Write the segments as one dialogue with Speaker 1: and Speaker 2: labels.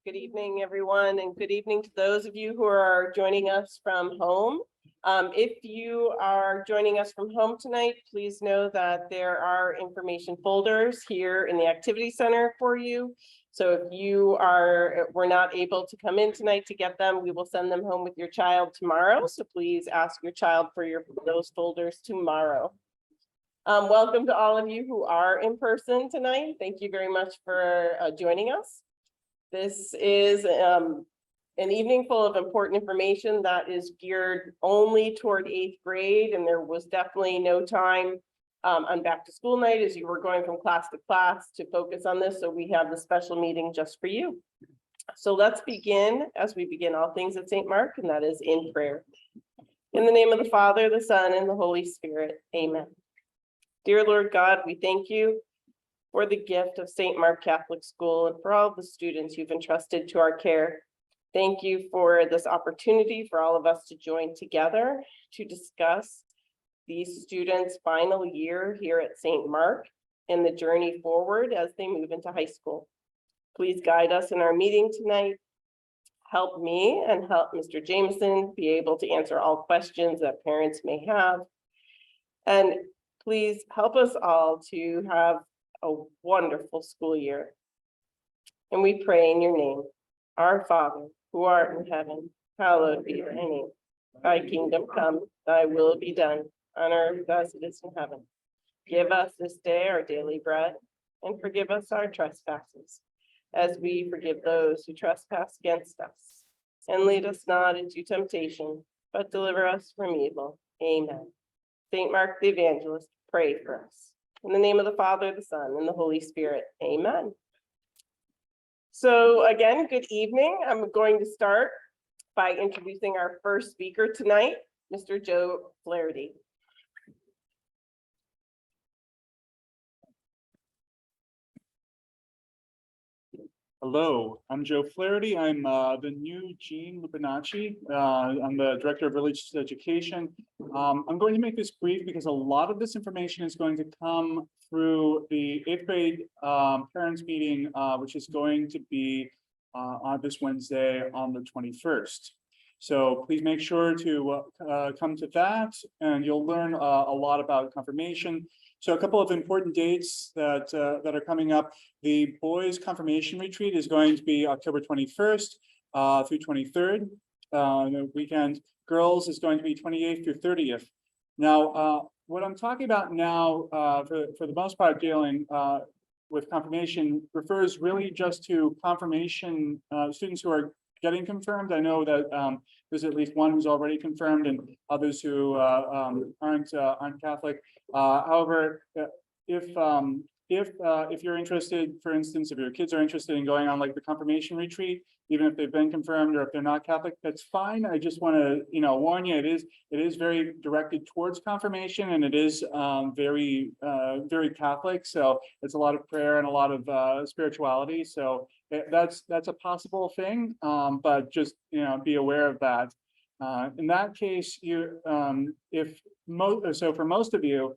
Speaker 1: Good evening, everyone, and good evening to those of you who are joining us from home. If you are joining us from home tonight, please know that there are information folders here in the activity center for you. So if you were not able to come in tonight to get them, we will send them home with your child tomorrow. So please ask your child for those folders tomorrow. Welcome to all of you who are in person tonight. Thank you very much for joining us. This is an evening full of important information that is geared only toward 8th grade, and there was definitely no time on back to school night as you were going from class to class to focus on this. So we have the special meeting just for you. So let's begin as we begin all things at St. Mark, and that is in prayer. In the name of the Father, the Son, and the Holy Spirit. Amen. Dear Lord God, we thank you for the gift of St. Mark Catholic School and for all the students you've entrusted to our care. Thank you for this opportunity for all of us to join together to discuss these students' final year here at St. Mark and the journey forward as they move into high school. Please guide us in our meeting tonight. Help me and help Mr. Jameson be able to answer all questions that parents may have. And please help us all to have a wonderful school year. And we pray in your name. Our Father, who art in heaven, hallowed be your name. Thy kingdom come, thy will be done on earth as it is in heaven. Give us this day our daily bread, and forgive us our trespasses, as we forgive those who trespass against us. And lead us not into temptation, but deliver us from evil. Amen. St. Mark the Evangelist, pray for us. In the name of the Father, the Son, and the Holy Spirit. Amen. So again, good evening. I'm going to start by introducing our first speaker tonight, Mr. Joe Flaherty.
Speaker 2: Hello, I'm Joe Flaherty. I'm the new Gene Lupinacci. I'm the Director of Religious Education. I'm going to make this brief because a lot of this information is going to come through the 8th grade parents meeting, which is going to be on this Wednesday on the 21st. So please make sure to come to that, and you'll learn a lot about confirmation. So a couple of important dates that are coming up. The boys' confirmation retreat is going to be October 21st through 23rd. The weekend. Girls is going to be 28th through 30th. Now, what I'm talking about now, for the most part, dealing with confirmation refers really just to confirmation students who are getting confirmed. I know that there's at least one who's already confirmed, and others who aren't Catholic. However, if you're interested, for instance, if your kids are interested in going on like the confirmation retreat, even if they've been confirmed or if they're not Catholic, that's fine. I just want to, warn you, it is very directed towards confirmation, and it is very Catholic. So it's a lot of prayer and a lot of spirituality. So that's a possible thing, but just be aware of that. In that case, for most of you,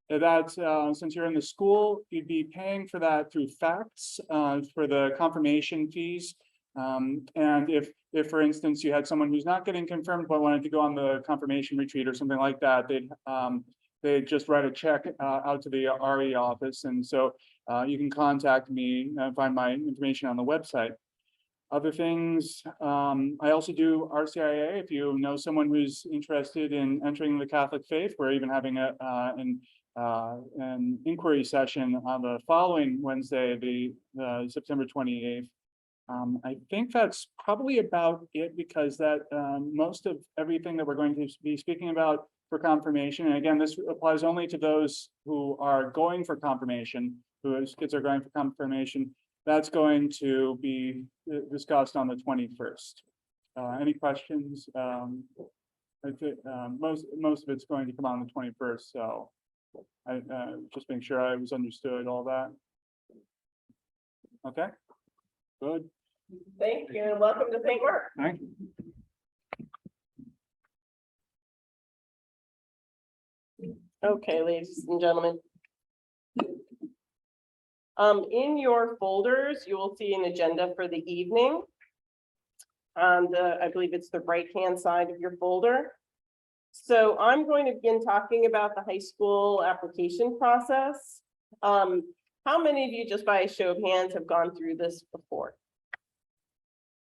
Speaker 2: that since you're in the school, you'd be paying for that through FACTS for the confirmation fees. And if for instance you had someone who's not getting confirmed but wanted to go on the confirmation retreat or something like that, they'd just write a check out to the RE office, and so you can contact me and find my information on the website. Other things, I also do RCIA. If you know someone who's interested in entering the Catholic faith, we're even having an inquiry session on the following Wednesday, the September 28th. I think that's probably about it, because that most of everything that we're going to be speaking about for confirmation, and again, this applies only to those who are going for confirmation, whose kids are going for confirmation, that's going to be discussed on the 21st. Any questions? I think most of it's going to come on the 21st, so I just make sure I was understood all that. Okay, good.
Speaker 1: Thank you, and welcome to St. Mark.
Speaker 2: Thank you.
Speaker 1: Okay, ladies and gentlemen. In your folders, you will see an agenda for the evening. on I believe it's the right-hand side of your folder. So I'm going to begin talking about the high school application process. How many of you, just by a show of hands, have gone through this before?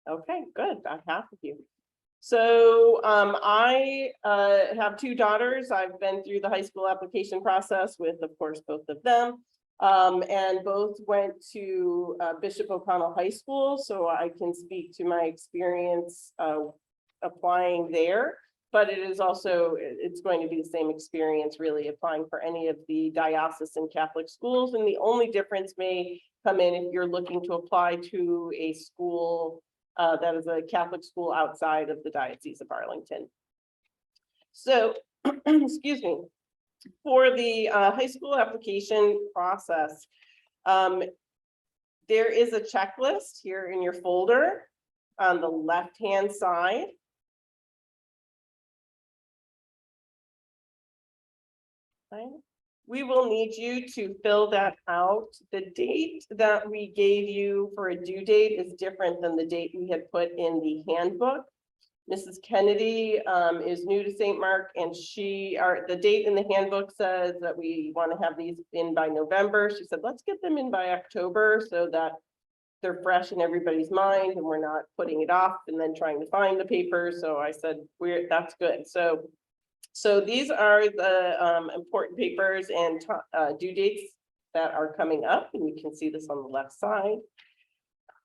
Speaker 1: Okay, good, about half of you. So I have two daughters. I've been through the high school application process with, of course, both of them. And both went to Bishop O'Connell High School, so I can speak to my experience applying there. But it is also, it's going to be the same experience really applying for any of the diocesan Catholic schools. And the only difference may come in if you're looking to apply to a school that is a Catholic school outside of the Diocese of Arlington. So, excuse me, for the high school application process, there is a checklist here in your folder on the left-hand side. We will need you to fill that out. The date that we gave you for a due date is different than the date we had put in the handbook. Mrs. Kennedy is new to St. Mark, and the date in the handbook says that we want to have these in by November. She said, let's get them in by October so that they're fresh in everybody's mind and we're not putting it off and then trying to find the paper. So I said, that's good. So these are the important papers and due dates that are coming up, and you can see this on the left side.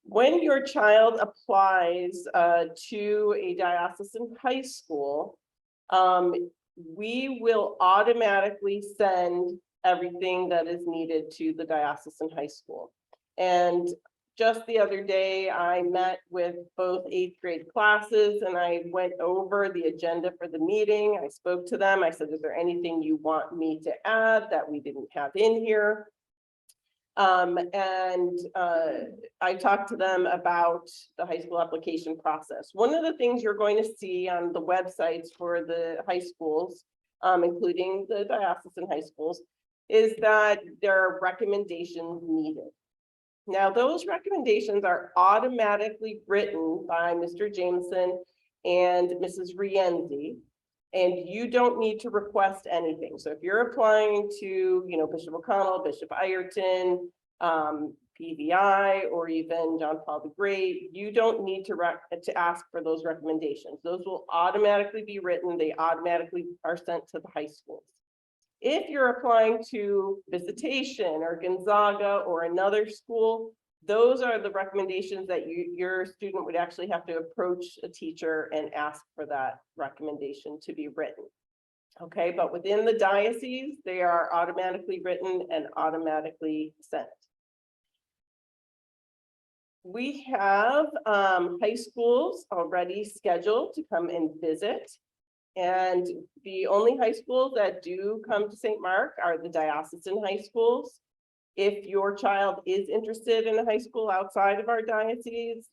Speaker 1: When your child applies to a diocesan high school, we will automatically send everything that is needed to the diocesan high school. And just the other day, I met with both 8th grade classes and I went over the agenda for the meeting. I spoke to them. I said, is there anything you want me to add that we didn't have in here? I talked to them about the high school application process. One of the things you're going to see on the websites for the high schools, including the diocesan high schools, is that there are recommendations needed. Now, those recommendations are automatically written by Mr. Jameson and Mrs. Rienzi, and you don't need to request anything. So if you're applying to, Bishop O'Connell, Bishop Ireton, PVI, or even John Paul the Great, you don't need to ask for those recommendations. Those will automatically be written. They automatically are sent to the high schools. If you're applying to Visitation or Gonzaga or another school, those are the recommendations that your student would actually have to approach a teacher and ask for that recommendation to be written. Okay, but within the diocese, they are automatically written and automatically sent. We have high schools already scheduled to come and visit. And the only high schools that do come to St. Mark are the diocesan high schools. If your child is interested in a high school outside of our diocese,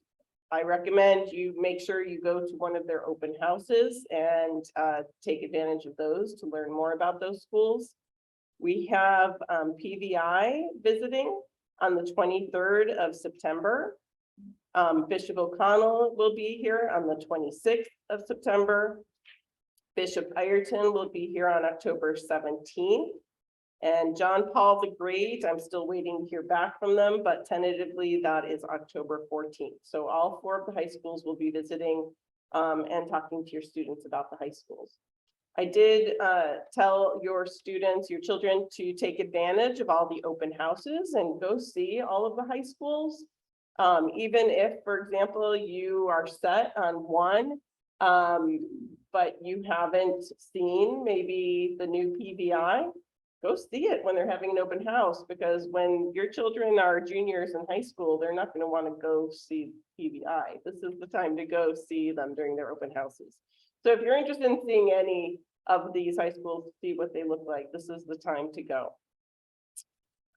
Speaker 1: I recommend you make sure you go to one of their open houses and take advantage of those to learn more about those schools. We have PVI visiting on the 23rd of September. Bishop O'Connell will be here on the 26th of September. Bishop Ireton will be here on October 17th. And John Paul the Great, I'm still waiting to hear back from them, but tentatively that is October 14th. So all 4 of the high schools will be visiting and talking to your students about the high schools. I did tell your students, your children, to take advantage of all the open houses and go see all of the high schools. Even if, for example, you are set on one, but you haven't seen maybe the new PVI, go see it when they're having an open house, because when your children are juniors in high school, they're not going to want to go see PVI. This is the time to go see them during their open houses. So if you're interested in seeing any of these high schools, see what they look like, this is the time to go.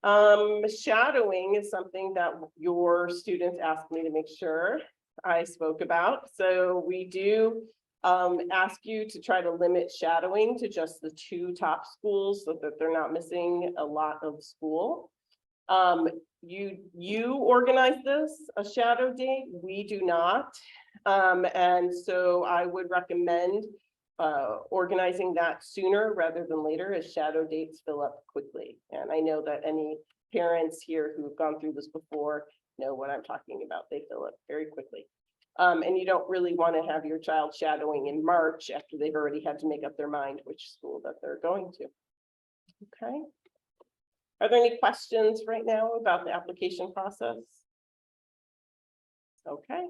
Speaker 1: Shadowing is something that your students asked me to make sure I spoke about. So we do ask you to try to limit shadowing to just the 2 top schools so that they're not missing a lot of school. You organize this, a shadow date, we do not. And so I would recommend organizing that sooner rather than later, as shadow dates fill up quickly. And I know that any parents here who have gone through this before know what I'm talking about. They fill up very quickly. And you don't really want to have your child shadowing in March after they've already had to make up their mind which school that they're going to. Okay. Are there any questions right now about the application process? Okay,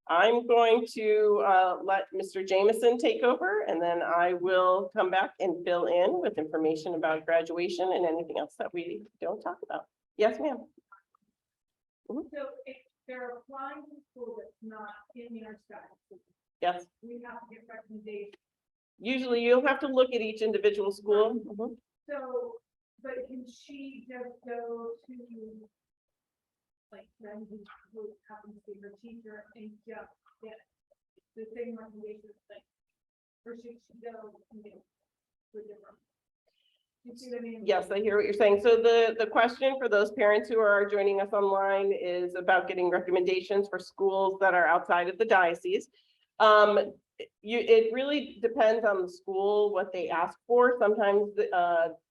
Speaker 1: I'm going to let Mr. Jameson take over, and then I will come back and fill in with information about graduation and anything else that we don't talk about. Yes, ma'am.
Speaker 3: So if they're applying to school that's not in your study,
Speaker 1: Yes,
Speaker 3: we have to get recommendations.
Speaker 1: usually you'll have to look at each individual school. Mhm.
Speaker 3: So, but can she just go to like Ramsey, who happens to be her teacher, and just get the same recommendations thing? Or should she go and get to a different? You see what I mean?
Speaker 1: Yes, I hear what you're saying. So the question for those parents who are joining us online is about getting recommendations for schools that are outside of the diocese. It really depends on the school, what they ask for. Sometimes,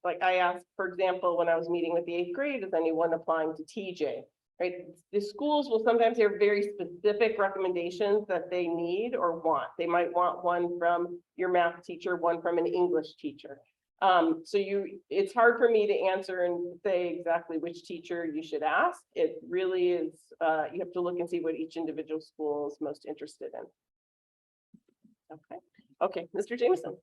Speaker 1: like I asked, for example, when I was meeting with the 8th grade, is anyone applying to TJ? Right? The schools will sometimes have very specific recommendations that they need or want. They might want one from your math teacher, one from an English teacher. So it's hard for me to answer and say exactly which teacher you should ask. It really is, you have to look and see what each individual school is most interested in. Okay, Mr. Jameson.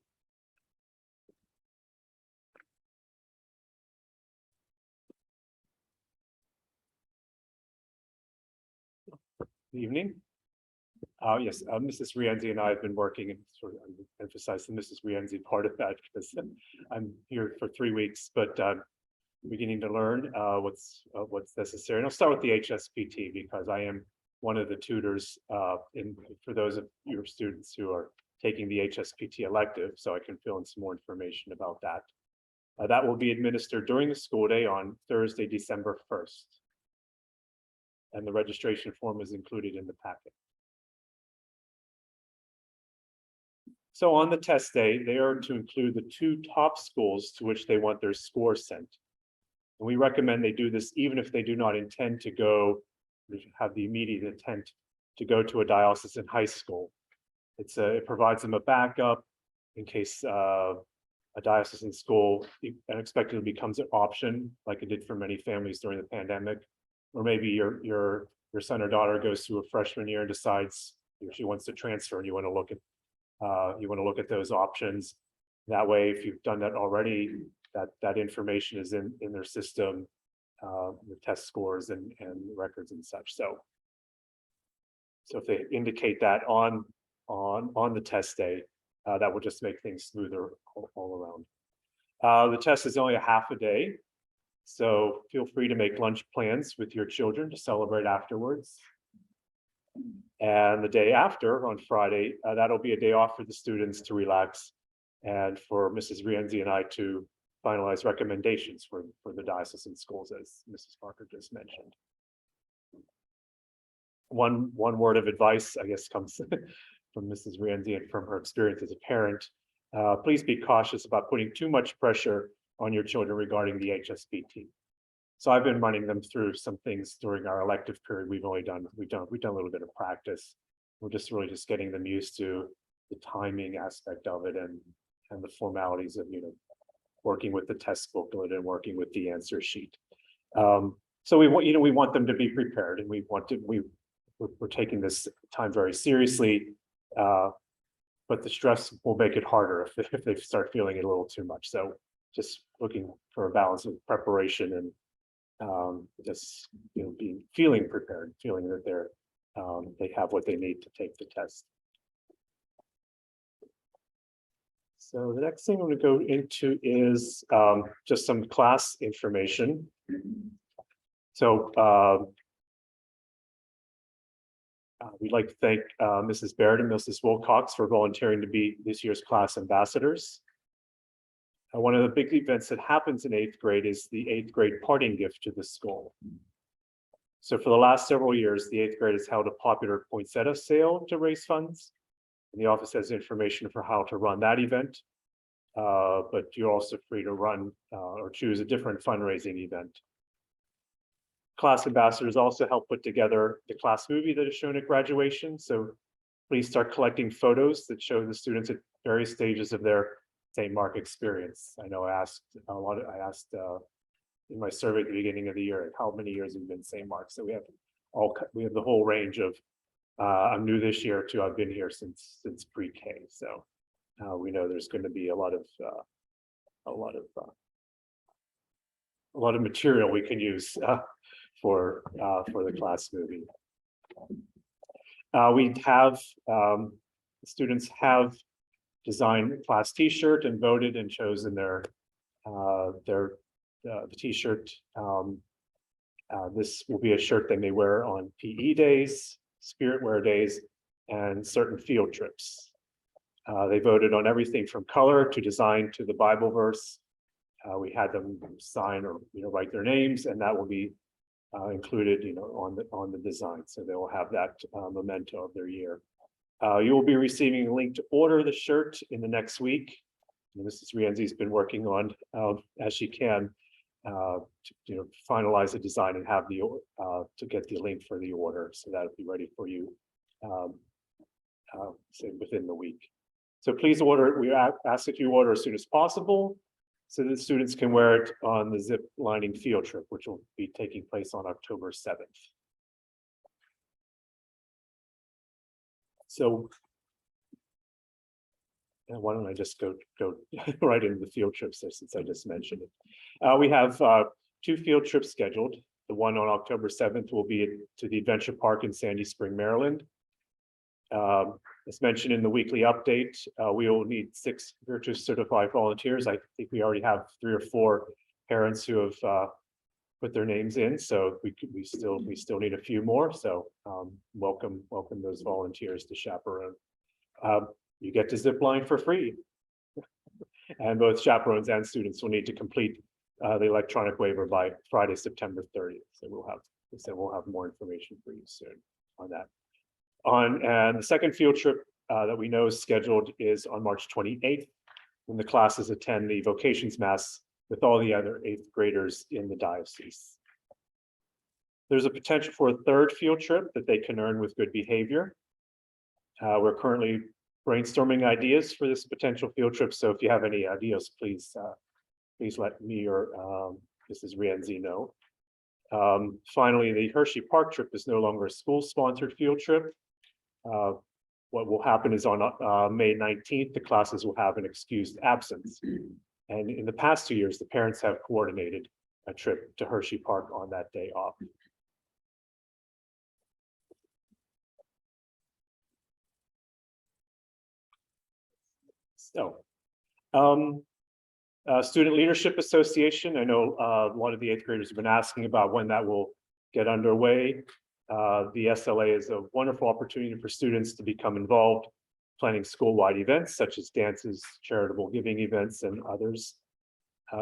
Speaker 4: Good evening. Yes, Mrs. Rienzi and I have been working, and sort of emphasize the Mrs. Rienzi part of that because I'm here for 3 weeks, but beginning to learn what's necessary. And I'll start with the HSPT because I am one of the tutors for those of your students who are taking the HSPT elective, so I can fill in some more information about that. That will be administered during the school day on Thursday, December 1st. And the registration form is included in the packet. So on the test day, they are to include the 2 top schools to which they want their score sent. And we recommend they do this even if they do not intend to go, have the immediate intent to go to a diocesan high school. It provides them a backup in case a diocesan school unexpectedly becomes an option, like it did for many families during the pandemic. Or maybe your son or daughter goes through a freshman year and decides she wants to transfer, and you want to look at those options. That way, if you've done that already, that information is in their system, the test scores and records and such. So if they indicate that on the test day, that will just make things smoother all around. The test is only a half a day, so feel free to make lunch plans with your children to celebrate afterwards. And the day after, on Friday, that'll be a day off for the students to relax and for Mrs. Rienzi and I to finalize recommendations for the diocesan schools, as Mrs. Parker just mentioned. One word of advice, I guess, comes from Mrs. Rienzi and from her experience as a parent. Please be cautious about putting too much pressure on your children regarding the HSPT. So I've been running them through some things during our elective period. We've done a little bit of practice. We're really just getting them used to the timing aspect of it and the formalities of working with the test booklet and working with the answer sheet. So we want them to be prepared, and we're taking this time very seriously. But the stress will make it harder if they start feeling it a little too much. So just looking for a balance of preparation and just feeling prepared, feeling that they have what they need to take the test. So the next thing I'm going to go into is just some class information. So we'd like to thank Mrs. Baird and Mrs. Wilcox for volunteering to be this year's class ambassadors. One of the big events that happens in eighth grade is the eighth grade parting gift to the school. So for the last several years, the eighth grade has held a popular poinsettia sale to raise funds. And the office has information for how to run that event. But you're also free to run or choose a different fundraising event. Class ambassadors also help put together the class movie that is shown at graduation. So please start collecting photos that show the students at various stages of their St. Mark experience. I know I asked in my survey at the beginning of the year, how many years have you been St. Mark? So we have the whole range of, I'm new this year too, I've been here since pre-K. So we know there's going to be a lot of material we can use for the class movie. Students have designed a class T-shirt and voted and chosen the T-shirt. This will be a shirt they may wear on PE days, spirit wear days, and certain field trips. They voted on everything from color to design to the Bible verse. We had them sign or write their names, and that will be included on the design. So they will have that memento of their year. You will be receiving a link to order the shirt in the next week. And Mrs. Rienzi's been working on as she can to finalize the design and have to get the link for the order. So that'll be ready for you say within the week. So please order. We ask that you order as soon as possible, so that students can wear it on the zip lining field trip, which will be taking place on October 7th. So why don't I just go right into the field trips there, since I just mentioned it. We have 2 field trips scheduled. The one on October 7th will be to the Adventure Park in Sandy Spring, Maryland. As mentioned in the weekly update, we will need 6 Virtuous Certified volunteers. I think we already have 3 or 4 parents who have put their names in, so we still need a few more. So welcome those volunteers to chaperone. You get to zip line for free, and both chaperones and students will need to complete the electronic waiver by Friday, September 30th. So we'll have more information for you soon on that. And the second field trip that we know is scheduled is on March 28th, when the classes attend the vocations mass with all the other 8th graders in the diocese. There's a potential for a third field trip that they can earn with good behavior. We're currently brainstorming ideas for this potential field trip. So if you have any ideas, please let me or Mrs. Rienzi know. Finally, the Hershey Park trip is no longer a school-sponsored field trip. What will happen is on May 19th, the classes will have an excused absence. And in the past 2 years, the parents have coordinated a trip to Hershey Park on that day off. So, Student Leadership Association, I know a lot of the 8th graders have been asking about when that will get underway. The SLA is a wonderful opportunity for students to become involved, planning school-wide events such as dances, charitable giving events, and others.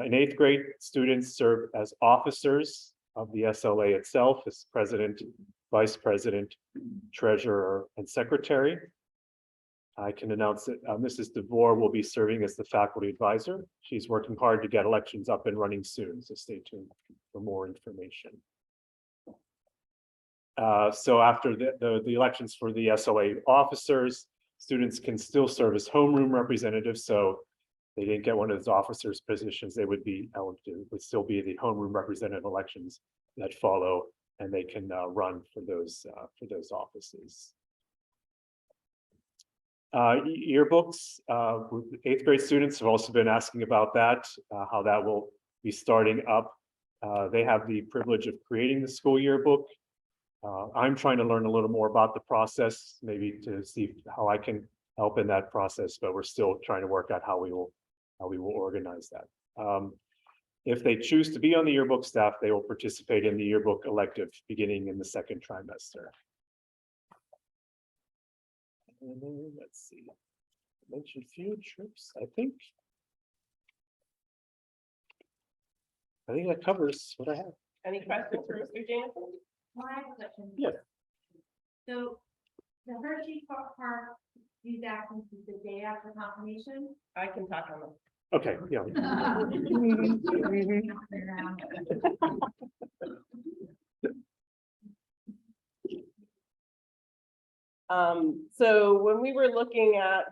Speaker 4: In 8th grade, students serve as officers of the SLA itself, as president, vice president, treasurer, and secretary. I can announce that Mrs. DeVore will be serving as the faculty advisor. She's working hard to get elections up and running soon, so stay tuned for more information. So after the elections for the SLA officers, students can still serve as homeroom representatives. So they didn't get one of those officers positions, they would still be the homeroom representative elections that follow, and they can run for those offices. Yearbooks, 8th grade students have also been asking about that, how that will be starting up. They have the privilege of creating the school yearbook. I'm trying to learn a little more about the process, maybe to see how I can help in that process, but we're still trying to work out how we will organize that. If they choose to be on the yearbook staff, they will participate in the yearbook elective beginning in the 2nd trimester. And then let's see, I mentioned field trips, I think. I think that covers what I have.
Speaker 1: Any questions for Mr. Jameson?
Speaker 3: Well, I have a question.
Speaker 4: Yes.
Speaker 3: So the Hershey Park youth absence is the day after confirmation?
Speaker 1: I can talk on them.
Speaker 4: Okay, yeah.
Speaker 1: So when we were looking at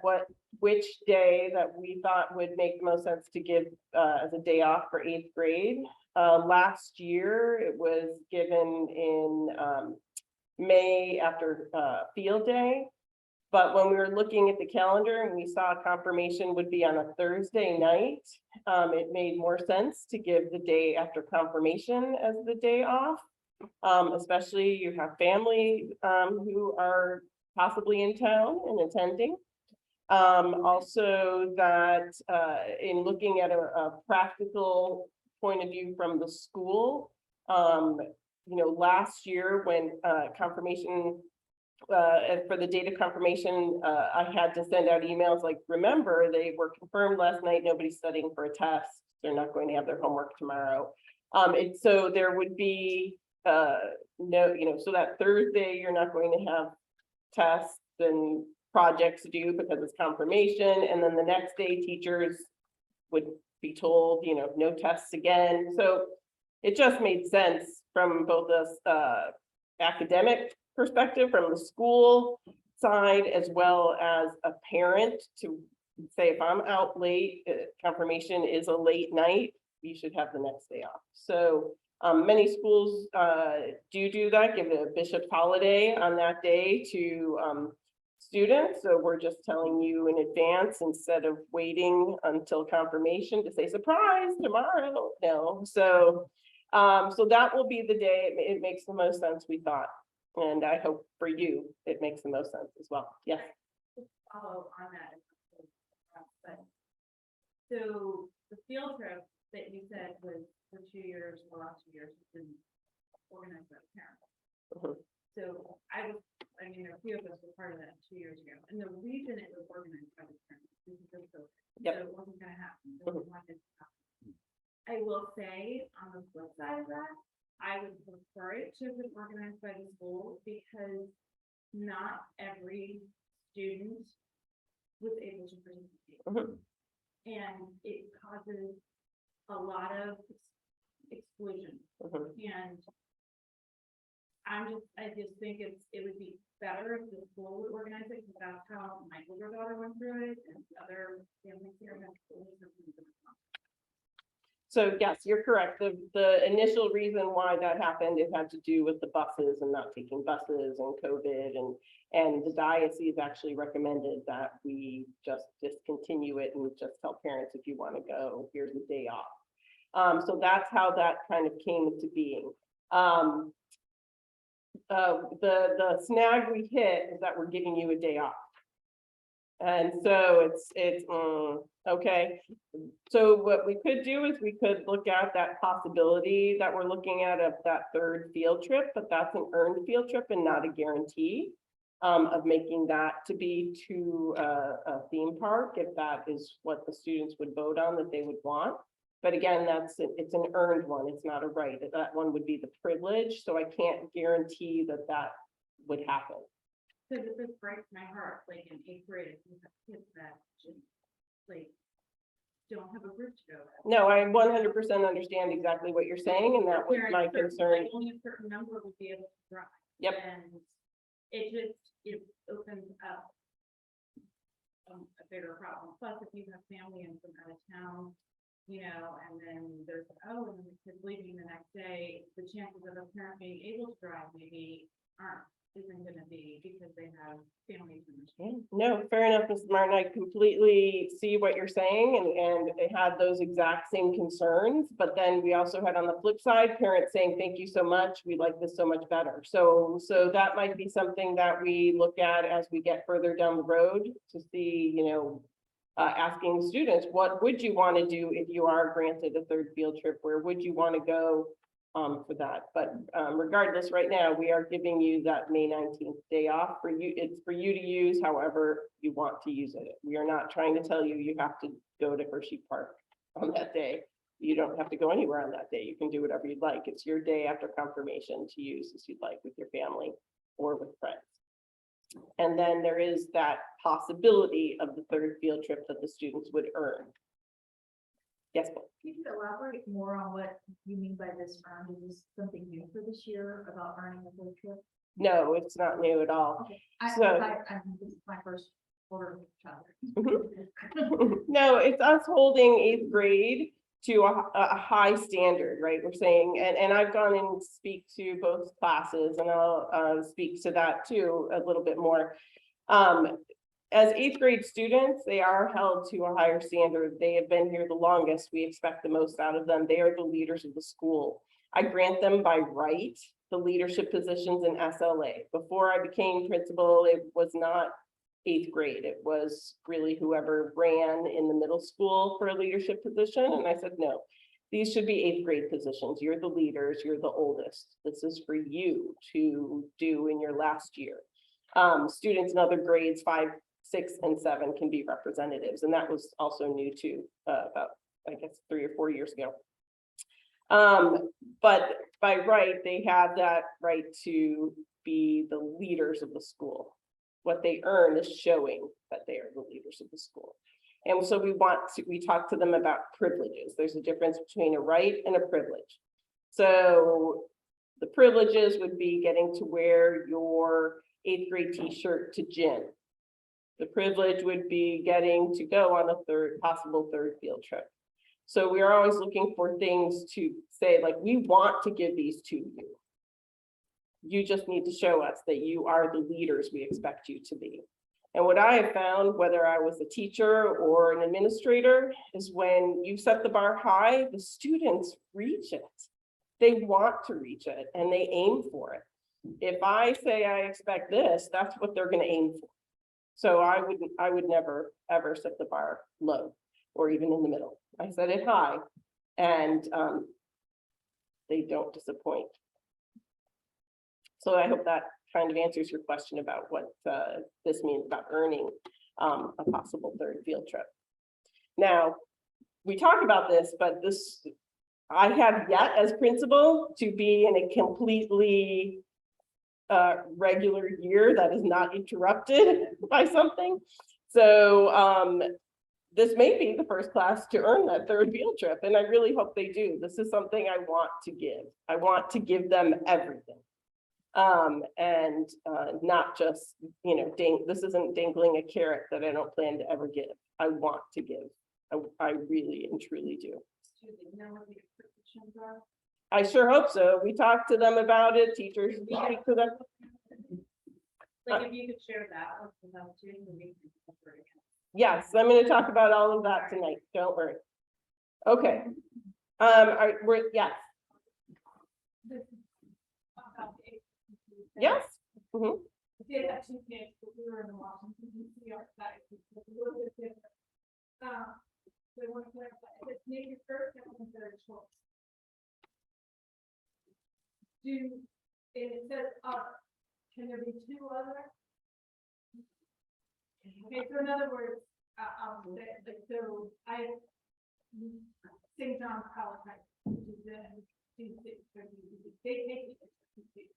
Speaker 1: which day that we thought would make the most sense to give as a day off for 8th grade, last year it was given in May after field day. But when we were looking at the calendar and we saw confirmation would be on a Thursday night, it made more sense to give the day after confirmation as the day off. Especially you have family who are possibly in town and attending. Also that in looking at a practical point of view from the school, last year when confirmation, for the date of confirmation, I had to send out emails like, remember, they were confirmed last night, nobody's studying for a test, they're not going to have their homework tomorrow. So there would be so that Thursday, you're not going to have tests and projects to do because it's confirmation, and then the next day teachers would be told, no tests again. So it just made sense from both a academic perspective, from the school side, as well as a parent to say, if I'm out late, confirmation is a late night, you should have the next day off. So many schools do that, give a bishop's holiday on that day to students. So we're just telling you in advance instead of waiting until confirmation to say, surprise, tomorrow. No, so that will be the day. It makes the most sense, we thought. And I hope for you, it makes the most sense as well. Yes.
Speaker 3: Follow on that. But so the field trip that you said was for 2 years, the last 2 years has been organized by the parents.
Speaker 1: Mhm.
Speaker 3: So a few of us were part of that 2 years ago, and the reason it was organized by the parents is because of COVID.
Speaker 1: Yep.
Speaker 3: So it wasn't gonna happen. So we wanted it to happen. I will say, on the flip side of that, I would prefer it to have been organized by the school, because not every student was able to participate.
Speaker 1: Mhm.
Speaker 3: And it causes a lot of exclusion,
Speaker 1: Mhm.
Speaker 3: and I just think it would be better if the school would organize it, because that's how my older daughter went through it, and other families here have schools.
Speaker 1: So yes, you're correct. The initial reason why that happened, it had to do with the buses and not taking buses and COVID, and the diocese actually recommended that we just discontinue it and just tell parents, if you want to go, here's a day off. So that's how that kind of came into being. The snag we hit is that we're giving you a day off. And so it's okay. So what we could do is we could look at that possibility that we're looking at of that third field trip, but that's an earned field trip and not a guarantee of making that to be to a theme park, if that is what the students would vote on that they would want. But again, it's an earned one. It's not a right. That one would be the privilege. So I can't guarantee that would happen.
Speaker 3: Because it just breaks my heart, like in 8th grade, you have kids that just, like, don't have a group to go with.
Speaker 1: No, I 100% understand exactly what you're saying, and that was
Speaker 3: Whereas
Speaker 1: my
Speaker 3: certain-
Speaker 1: concern.
Speaker 3: like, only a certain number would be able to drive.
Speaker 1: Yep.
Speaker 3: And it opens up a bigger problem. Plus, if you have family and from out of town, and then there's, and then the kid's leaving the next day, the chances of a parent being able to drive maybe isn't gonna be, because they have families in the.
Speaker 1: No, fair enough, Mrs. Martin. I completely see what you're saying, and I had those exact same concerns. But then we also had on the flip side, parents saying, thank you so much, we like this so much better. So that might be something that we look at as we get further down the road to see, asking students, what would you want to do if you are granted a third field trip? Where would you want to go for that? But regardless, right now, we are giving you that May 19th day off for you. It's for you to use however you want to use it. We are not trying to tell you you have to go to Hershey Park on that day. You don't have to go anywhere on that day. You can do whatever you'd like. It's your day after confirmation to use as you'd like with your family or with friends. And then there is that possibility of the third field trip that the students would earn. Yes, Paul?
Speaker 5: Can you elaborate more on what you mean by this round? Is this something new for this year about earning a field trip?
Speaker 1: No, it's not new at all.
Speaker 5: Okay,
Speaker 1: So-
Speaker 5: this is my first order of child.
Speaker 1: No, it's us holding eighth grade to a high standard, right? We're saying, and I've gone and speak to both classes and I'll speak to that too a little bit more. As eighth grade students, they are held to a higher standard. They have been here the longest. We expect the most out of them. They are the leaders of the school. I grant them by right the leadership positions in SLA. Before I became principal, it was not eighth grade. It was really whoever ran in the middle school for a leadership position. And I said, no, these should be eighth grade positions. You're the leaders, you're the oldest. This is for you to do in your last year. Students in other grades, 5, 6, and 7 can be representatives. And that was also new too, about, I guess, 3 or 4 years ago. But by right, they have that right to be the leaders of the school. What they earn is showing that they are the leaders of the school. And so we talk to them about privileges. There's a difference between a right and a privilege. So the privileges would be getting to wear your eighth grade t-shirt to gym. The privilege would be getting to go on a possible third field trip. So we are always looking for things to say, like, we want to give these to you. You just need to show us that you are the leaders we expect you to be. And what I have found, whether I was a teacher or an administrator, is when you set the bar high, the students reach it. They want to reach it and they aim for it. If I say I expect this, that's what they're going to aim for. So I would never, ever set the bar low or even in the middle. I set it high and they don't disappoint. So I hope that kind of answers your question about what this means about earning a possible third field trip. Now, we talk about this, but I have yet as principal to be in a completely regular year that is not interrupted by something. So this may be the first class to earn that third field trip, and I really hope they do. This is something I want to give. I want to give them everything. And not just, you know, this isn't dangling a carrot that I don't plan to ever give. I want to give. I really and truly do.
Speaker 3: Do they know what the expectations are?
Speaker 1: I sure hope so. We talked to them about it. Teachers speak to them.
Speaker 3: Like, if you could share that with them too, then we can separate it.
Speaker 1: Yes, I'm going to talk about all of that tonight. Don't worry. Okay. Yes.
Speaker 3: This is about the ACT.
Speaker 1: Yes. Mhm.
Speaker 3: I did have 2 kids, but we were in the Washington DC art side, which was a little bit different. So I want to clarify, if it's maybe first, second, and third choice. It says, can there be 2 other? Okay, so in other words, so St. John's College, which is in they take it.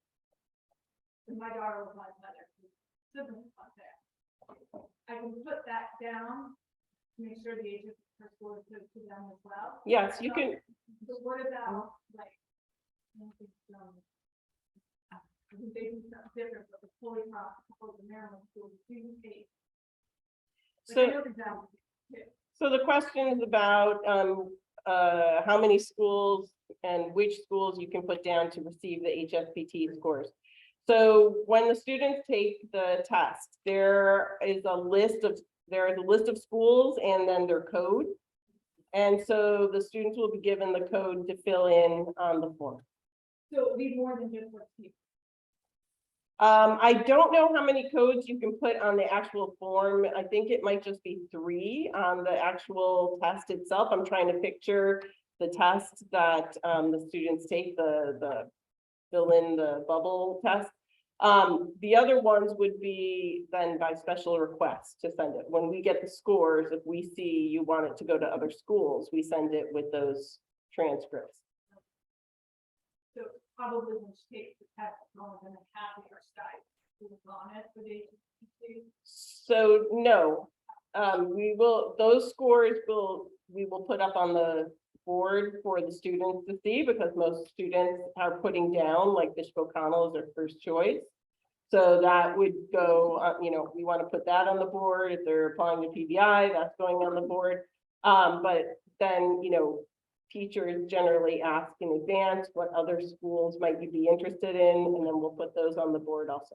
Speaker 3: And my daughter was like mother, siblings like that. I can put that down to make sure the age of her school is good to them as well.
Speaker 1: Yes, you can.
Speaker 3: But what about like? I think they do something different, but the Holy Cross, the Maryland schools do take.
Speaker 1: So the question is about how many schools and which schools you can put down to receive the HSPT scores. So when the students take the test, there is a list of schools and then their code. And so the students will be given the code to fill in on the form.
Speaker 3: So it'll be more than just what's here.
Speaker 1: I don't know how many codes you can put on the actual form. I think it might just be 3 on the actual test itself. I'm trying to picture the test that the students take, the fill in the bubble test. The other ones would be then by special request to send it. When we get the scores, if we see you want it to go to other schools, we send it with those transcripts.
Speaker 3: So probably when she takes the test, it's only gonna have your side on it for the HSBC.
Speaker 1: So no, those scores we will put up on the board for the students to see because most students are putting down like Bishop O'Connell as their first choice. So that would go, we want to put that on the board. If they're applying to PBI, that's going on the board. But then, teachers generally ask in advance what other schools might you be interested in, and then we'll put those on the board also.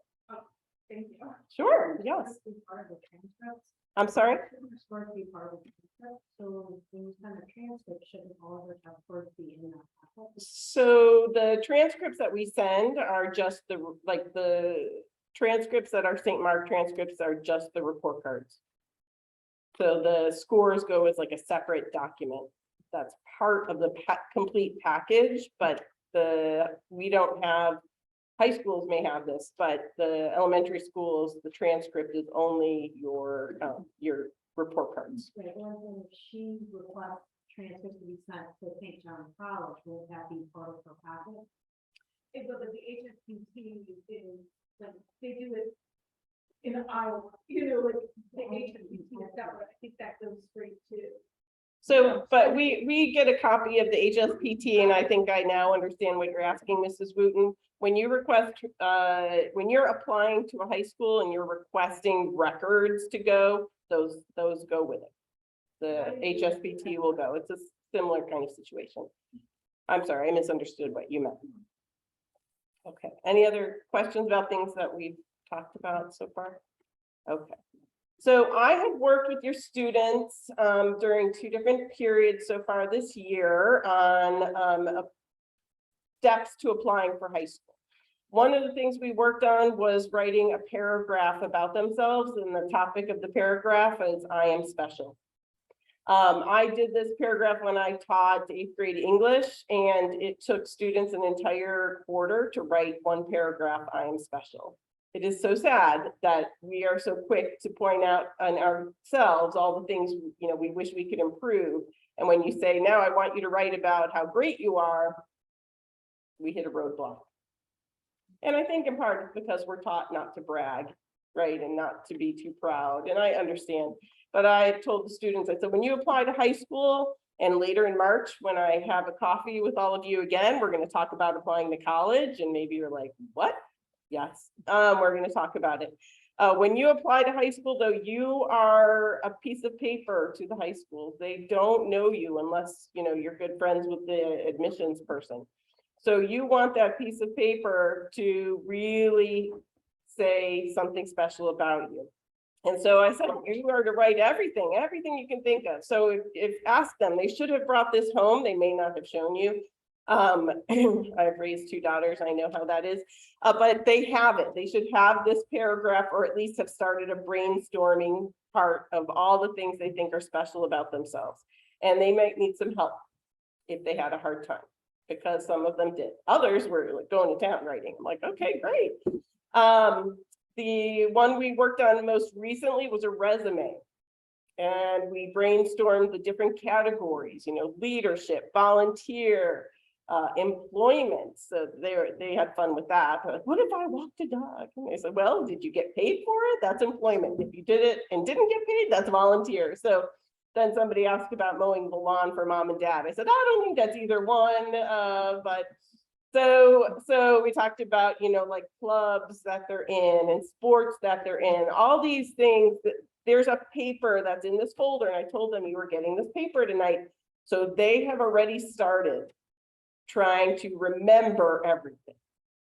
Speaker 3: Thank you.
Speaker 1: Sure, yes.
Speaker 5: Be part of the transcripts.
Speaker 1: I'm sorry.
Speaker 5: Shouldn't scores be part of the transcript? So when you send a transcript, shouldn't all of the scores be in that packet?
Speaker 1: So the transcripts that we send are just the transcripts that are St. Mark transcripts are just the report cards. So the scores go as like a separate document. That's part of the complete package, but we don't have, high schools may have this, but the elementary schools, the transcript is only your report cards.
Speaker 5: Right, and then if she requests transcripts to be sent to St. John College, will that be part of her packet?
Speaker 3: It was the HSBC is, like, they do it in Iowa, like the HSBC is separate. I think that goes straight to.
Speaker 1: So, but we get a copy of the HSPT, and I think I now understand what you're asking, Mrs. Wooten. When you request, when you're applying to a high school and you're requesting records to go, those go with it. The HSPT will go. It's a similar kind of situation. I'm sorry, I misunderstood what you meant. Okay, any other questions about things that we've talked about so far? Okay. So I have worked with your students during 2 different periods so far this year on steps to applying for high school. One of the things we worked on was writing a paragraph about themselves, and the topic of the paragraph is I am special. I did this paragraph when I taught 8th grade English, and it took students an entire quarter to write 1 paragraph, I am special. It is so sad that we are so quick to point out on ourselves all the things, we wish we could improve. And when you say, now I want you to write about how great you are, we hit a roadblock. And I think in part it's because we're taught not to brag, right? And not to be too proud. And I understand. But I told the students, I said, when you apply to high school and later in March, when I have a coffee with all of you again, we're going to talk about applying to college. And maybe you're like, what? Yes, we're going to talk about it. When you apply to high school, though, you are a piece of paper to the high school. They don't know you unless, you're good friends with the admissions person. So you want that piece of paper to really say something special about you. And so I said, you are to write everything you can think of. So if ask them, they should have brought this home. They may not have shown you. I've raised 2 daughters. I know how that is, but they have it. They should have this paragraph, or at least have started a brainstorming part of all the things they think are special about themselves. And they might need some help if they had a hard time, because some of them did. Others were like going to town writing. I'm like, okay, great. The one we worked on most recently was a resume. And we brainstormed the different categories, leadership, volunteer, employment. So they had fun with that. They're like, what if I walked a dog? And they said, well, did you get paid for it? That's employment. If you did it and didn't get paid, that's volunteer. So then somebody asked about mowing the lawn for mom and dad. I said, I don't think that's either one, but so we talked about, like clubs that they're in and sports that they're in, all these things. There's a paper that's in this folder, and I told them you were getting this paper tonight. So they have already started trying to remember everything.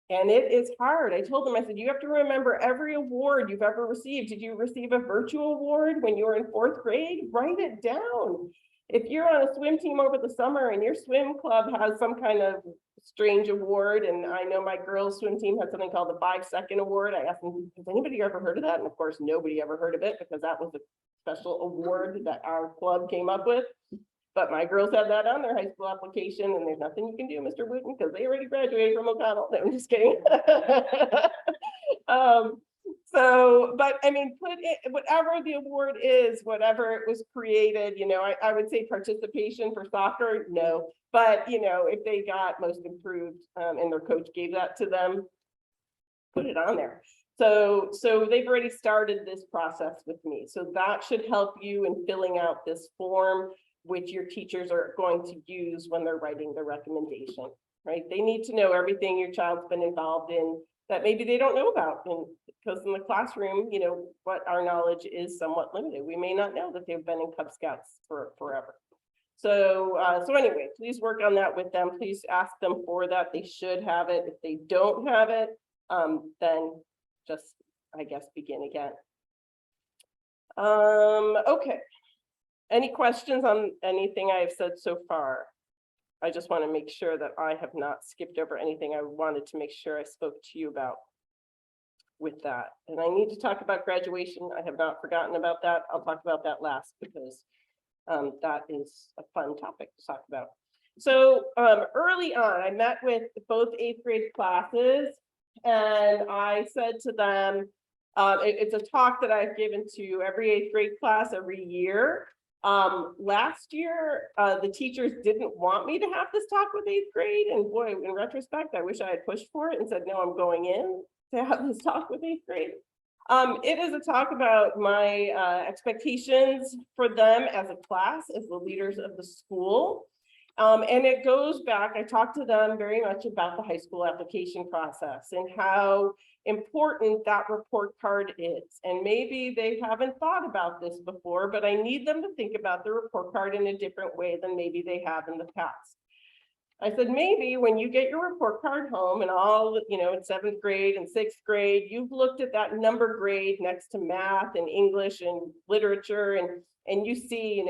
Speaker 1: And it is hard. I told them, I said, you have to remember every award you've ever received. Did you receive a virtual award when you were in 4th grade? Write it down. If you're on a swim team over the summer and your swim club has some kind of strange award, and I know my girls' swim team had something called the 5-second award. I asked them, has anybody ever heard of that? And of course, nobody ever heard of it, because that was a special award that our club came up with. But my girls have that on their high school application, and there's nothing you can do, Mr. Wooten, because they already graduated from O'Connell. No, I'm just kidding. So, but I mean, put it, whatever the award is, whatever it was created, I would say participation for soccer, no. But, if they got most improved, and their coach gave that to them, put it on there. So they've already started this process with me. So that should help you in filling out this form, which your teachers are going to use when they're writing the recommendation, right? They need to know everything your child's been involved in that maybe they don't know about. And because in the classroom, what our knowledge is somewhat limited. We may not know that they've been in Cub Scouts for forever. So anyway, please work on that with them. Please ask them for that. They should have it. If they don't have it, then just, I guess, begin again. Okay. Any questions on anything I have said so far? I just want to make sure that I have not skipped over anything I wanted to make sure I spoke to you about with that. And I need to talk about graduation. I have not forgotten about that. I'll talk about that last because that is a fun topic to talk about. So early on, I met with both 8th grade classes and I said to them, it's a talk that I've given to every 8th grade class every year. Last year, the teachers didn't want me to have this talk with 8th grade. And boy, in retrospect, I wish I had pushed for it and said, no, I'm going in to have this talk with 8th grade. It is a talk about my expectations for them as a class, as the leaders of the school. And it goes back, I talked to them very much about the high school application process and how important that report card is. And maybe they haven't thought about this before, but I need them to think about the report card in a different way than maybe they have in the past. I said, maybe when you get your report card home and all, in 7th grade and 6th grade, you've looked at that number grade next to math and English and literature and you see,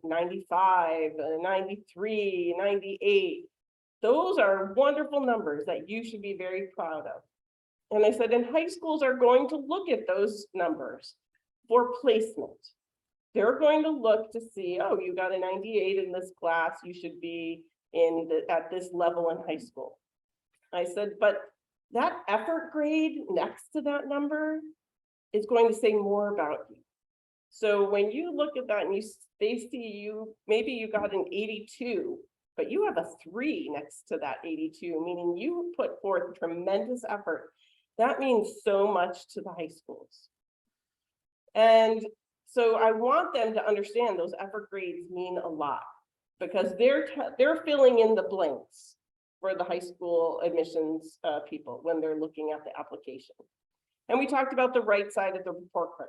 Speaker 1: 95, 93, 98. Those are wonderful numbers that you should be very proud of. And I said, and high schools are going to look at those numbers for placement. They're going to look to see, oh, you got a 98 in this class, you should be at this level in high school. I said, but that effort grade next to that number is going to say more about you. So when you look at that and they see you, maybe you got an 82, but you have a 3 next to that 82, meaning you put forth tremendous effort. That means so much to the high schools. And so I want them to understand those effort grades mean a lot because they're filling in the blanks for the high school admissions people when they're looking at the application. And we talked about the right side of the report card.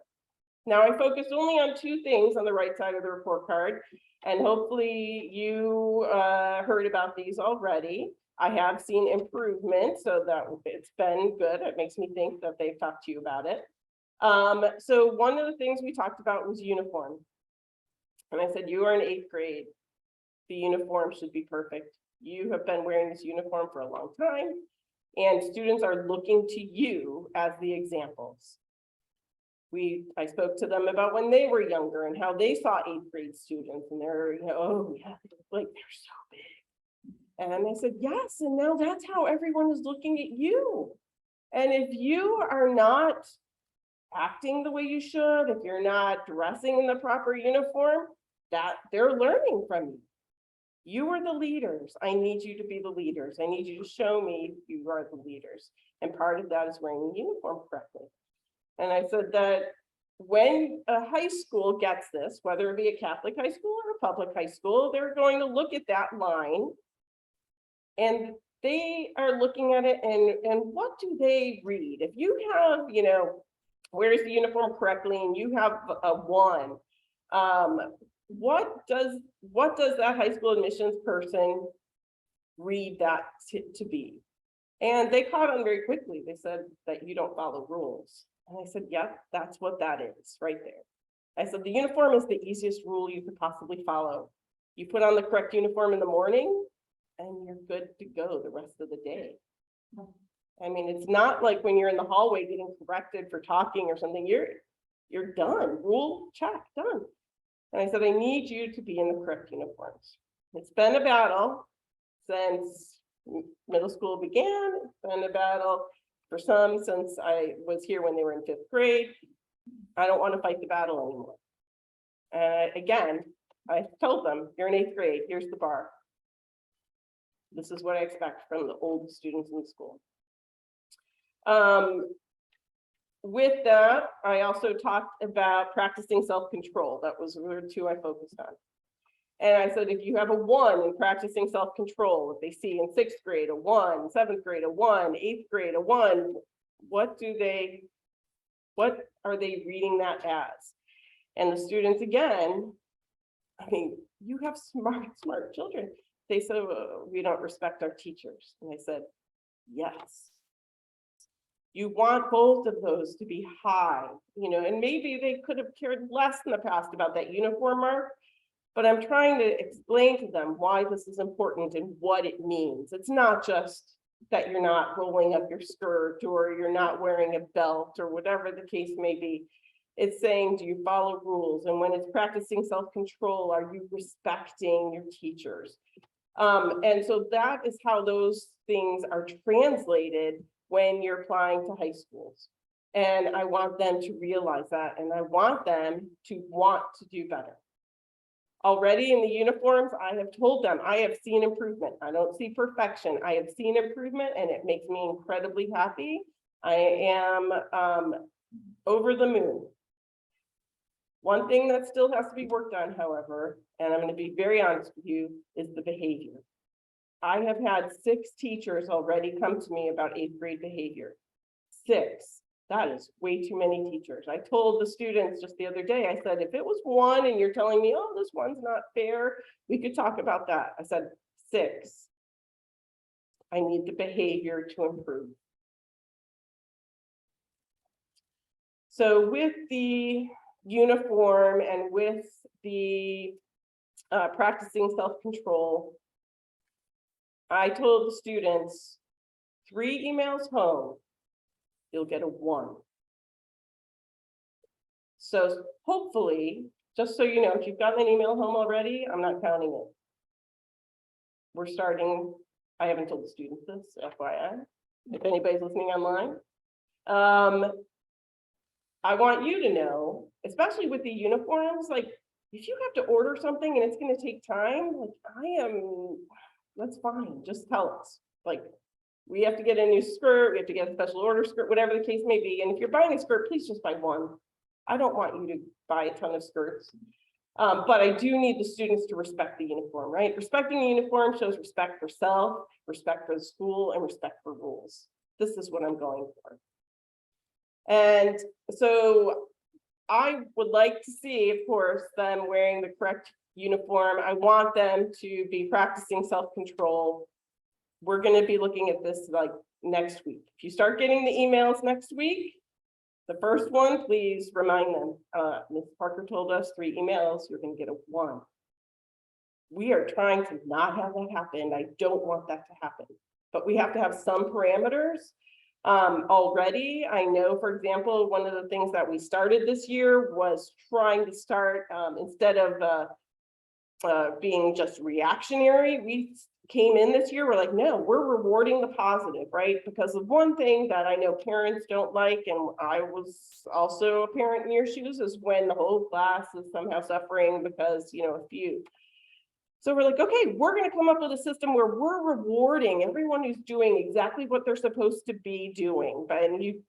Speaker 1: Now I focused only on 2 things on the right side of the report card, and hopefully you heard about these already. I have seen improvement, so that it's been good. It makes me think that they've talked to you about it. So one of the things we talked about was uniform. And I said, you are in 8th grade. The uniform should be perfect. You have been wearing this uniform for a long time, and students are looking to you as the examples. I spoke to them about when they were younger and how they saw 8th grade students and they're, oh yeah, like they're so big. And I said, yes, and now that's how everyone is looking at you. And if you are not acting the way you should, if you're not dressing in the proper uniform, that they're learning from you. You are the leaders. I need you to be the leaders. I need you to show me you are the leaders. And part of that is wearing the uniform correctly. And I said that when a high school gets this, whether it be a Catholic high school or a public high school, they're going to look at that line and they are looking at it and what do they read? If you have, wears the uniform correctly and you have a 1, what does that high school admissions person read that to be? And they caught on very quickly. They said that you don't follow rules. And I said, yep, that's what that is right there. I said, the uniform is the easiest rule you could possibly follow. You put on the correct uniform in the morning and you're good to go the rest of the day. I mean, it's not like when you're in the hallway getting corrected for talking or something, you're done, rule check, done. And I said, I need you to be in the correct uniforms. It's been a battle since middle school began. It's been a battle For some, since I was here when they were in 5th grade, I don't want to fight the battle anymore. And again, I told them, you're in 8th grade, here's the bar. This is what I expect from the oldest students in the school. With that, I also talked about practicing self-control. That was the 2 I focused on. And I said, if you have a 1 in practicing self-control, if they see in 6th grade a 1, 7th grade a 1, 8th grade a 1, what are they reading that as? And the students, again, I mean, you have smart children. They said, we don't respect our teachers. And I said, yes. You want both of those to be high, you know, and maybe they could have cared less in the past about that uniform mark, but I'm trying to explain to them why this is important and what it means. It's not just that you're not rolling up your skirt or you're not wearing a belt or whatever the case may be. It's saying, do you follow rules? And when it's practicing self-control, are you respecting your teachers? And so that is how those things are translated when you're applying to high schools. And I want them to realize that, and I want them to want to do better. Already in the uniforms, I have told them, I have seen improvement. I don't see perfection. I have seen improvement, and it makes me incredibly happy. I am over the moon. One thing that still has to be worked on, however, and I'm going to be very honest with you, is the behavior. I have had 6 teachers already come to me about 8th grade behavior. 6. That is way too many teachers. I told the students just the other day, I said, if it was 1 and you're telling me, oh, this one's not fair, we could talk about that. I said, 6. I need the behavior to improve. So with the uniform and with the practicing self-control, I told the students, 3 emails home, you'll get a 1. So hopefully, just so you know, if you've gotten an email home already, I'm not counting it. We're starting, I haven't told the students this, FYI, if anybody's listening online. I want you to know, especially with the uniforms, like if you have to order something and it's going to take time, like that's fine, just tell us. Like, we have to get a new skirt, we have to get a special order skirt, whatever the case may be. And if you're buying a skirt, please just buy 1. I don't want you to buy a ton of skirts. But I do need the students to respect the uniform, right? Respecting the uniform shows respect for self, respect for the school, and respect for rules. This is what I'm going for. And so I would like to see, of course, them wearing the correct uniform. I want them to be practicing self-control. We're going to be looking at this like next week. If you start getting the emails next week, the first one, please remind them. Ms. Parker told us 3 emails, you're going to get a 1. We are trying to not have that happen. I don't want that to happen, but we have to have some parameters. Already, I know, for example, one of the things that we started this year was trying to start, instead of being just reactionary, we came in this year, we're like, no, we're rewarding the positive, right? Because of one thing that I know parents don't like, and I was also a parent in your shoes, is when the whole class is somehow suffering because, you know, a few. So we're like, okay, we're going to come up with a system where we're rewarding everyone who's doing exactly what they're supposed to be doing. But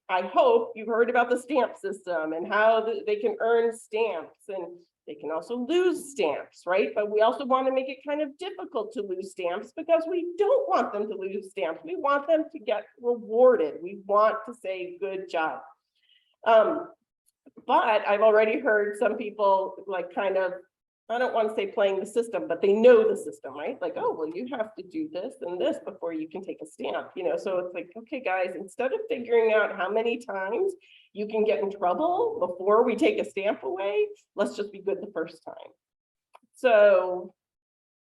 Speaker 1: I hope you've heard about the stamp system and how they can earn stamps, and they can also lose stamps, right? But we also want to make it kind of difficult to lose stamps because we don't want them to lose stamps. We want them to get rewarded. We want to say good job. But I've already heard some people like kind of, I don't want to say playing the system, but they know the system, right? Like, oh, well, you have to do this and this before you can take a stamp, you know? So it's like, okay, guys, instead of figuring out how many times you can get in trouble before we take a stamp away, let's just be good the first time. So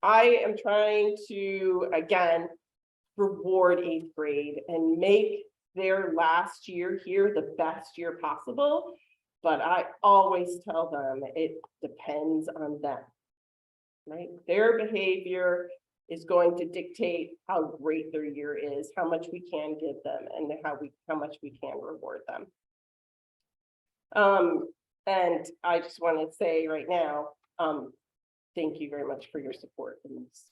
Speaker 1: I am trying to, again, reward 8th grade and make their last year here the best year possible. But I always tell them it depends on them, right? Their behavior is going to dictate how great their year is, how much we can give them, and how much we can reward them. And I just want to say right now, thank you very much for your support in this.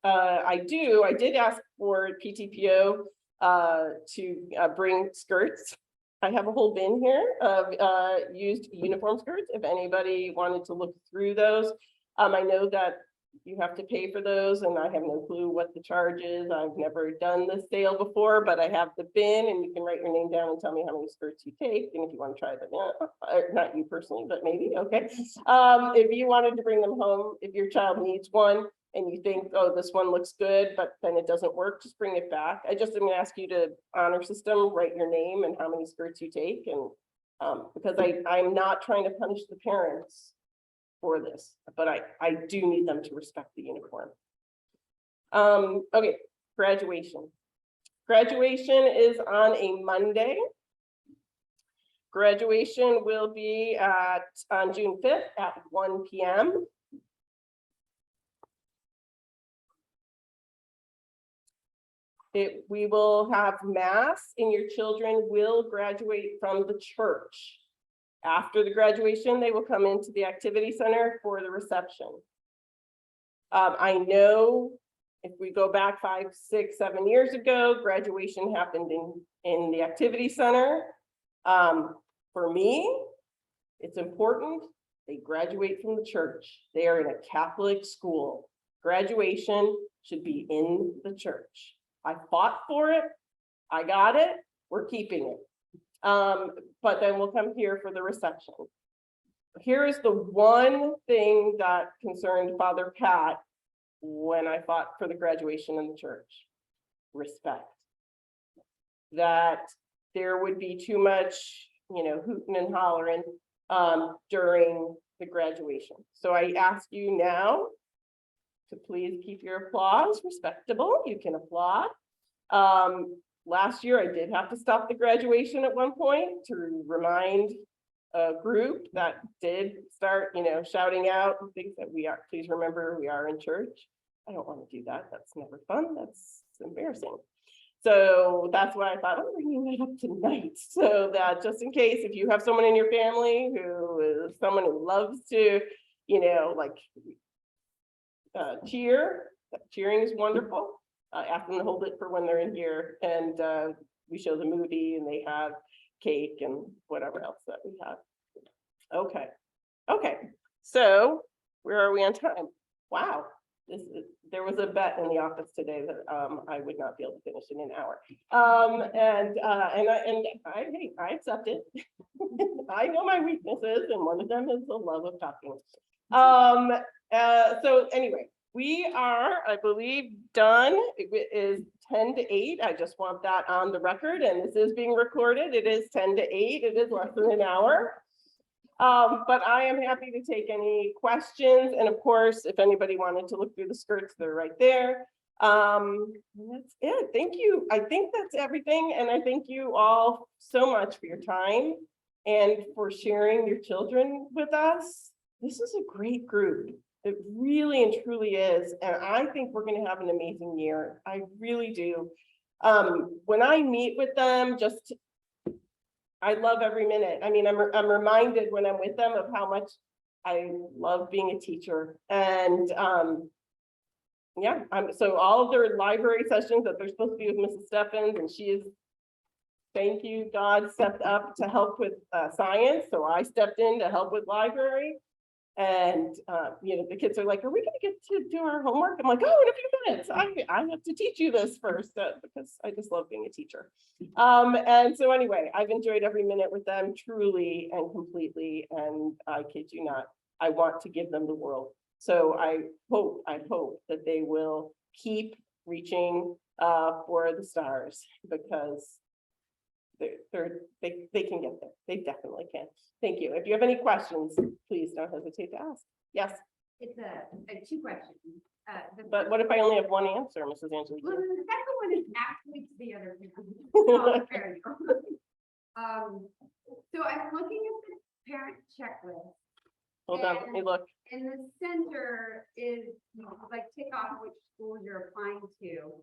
Speaker 1: I did ask for PTPO to bring skirts. I have a whole bin here of used uniform skirts, if anybody wanted to look through those. I know that you have to pay for those, and I have no clue what the charge is. I've never done this sale before, but I have the bin, and you can write your name down and tell me how many skirts you take, and if you want to try them, not you personally, but maybe, okay. If you wanted to bring them home, if your child needs one, and you think, oh, this one looks good, but then it doesn't work, just bring it back. I just am gonna ask you to honor system, write your name and how many skirts you take, and because I'm not trying to punish the parents for this, but I do need them to respect the uniform. Okay, graduation. Graduation is on a Monday. Graduation will be on June 5th at 1 p.m. We will have mass, and your children will graduate from the church. After the graduation, they will come into the activity center for the reception. I know if we go back 5, 6, 7 years ago, graduation happened in the activity center. For me, it's important they graduate from the church. They are in a Catholic school. Graduation should be in the church. I fought for it. I got it. We're keeping it. But then we'll come here for the reception. Here is the one thing that concerned Father Pat when I fought for the graduation in the church: respect. That there would be too much, hooting and hollering during the graduation. So I ask you now to please keep your applause respectable. You can applaud. Last year, I did have to stop the graduation at one point to remind a group that did start, shouting out things that please remember, we are in church. I don't want to do that. That's never fun. That's embarrassing. So that's why I thought I'm bringing that up tonight, so that just in case, if you have someone in your family who is someone who loves to, cheering is wonderful. Ask them to hold it for when they're in here, and we show the movie, and they have cake and whatever else that we have. Okay, so where are we on time? Wow, there was a bet in the office today that I would not be able to finish in an hour. I accept it. I know my weaknesses, and one of them is the love of talking. So anyway, we are, I believe, done. It is 10 to 8. I just want that on the record, and this is being recorded. It is 10 to 8. It is less than an hour. But I am happy to take any questions. And of course, if anybody wanted to look through the skirts, they're right there. That's it. Thank you. I think that's everything. And I thank you all so much for your time and for sharing your children with us. This is a great group. It really and truly is. And I think we're going to have an amazing year. I really do. When I meet with them, I love every minute. I mean, I'm reminded when I'm with them of how much I love being a teacher. And so all of their library sessions that they're supposed to be with Mrs. Steffens, and she is, thank you, God stepped up to help with science. So I stepped in to help with library. And, the kids are like, are we going to get to do our homework? I'm like, oh, in a few minutes. I have to teach you this first because I just love being a teacher. And so anyway, I've enjoyed every minute with them truly and completely. And I kid you not, I want to give them the world. So I hope that they will keep reaching for the stars, because they can get there. They definitely can. Thank you. If you have any questions, please don't hesitate to ask. Yes.
Speaker 5: It's two questions.
Speaker 1: But what if I only have one answer, Mrs. Angelique?
Speaker 5: Well, the second one is actually to the other two. Oh, there you go. So I'm looking at the parent checklist,
Speaker 1: hold on, let me look.
Speaker 6: And the center is like tick off which schools you're applying to.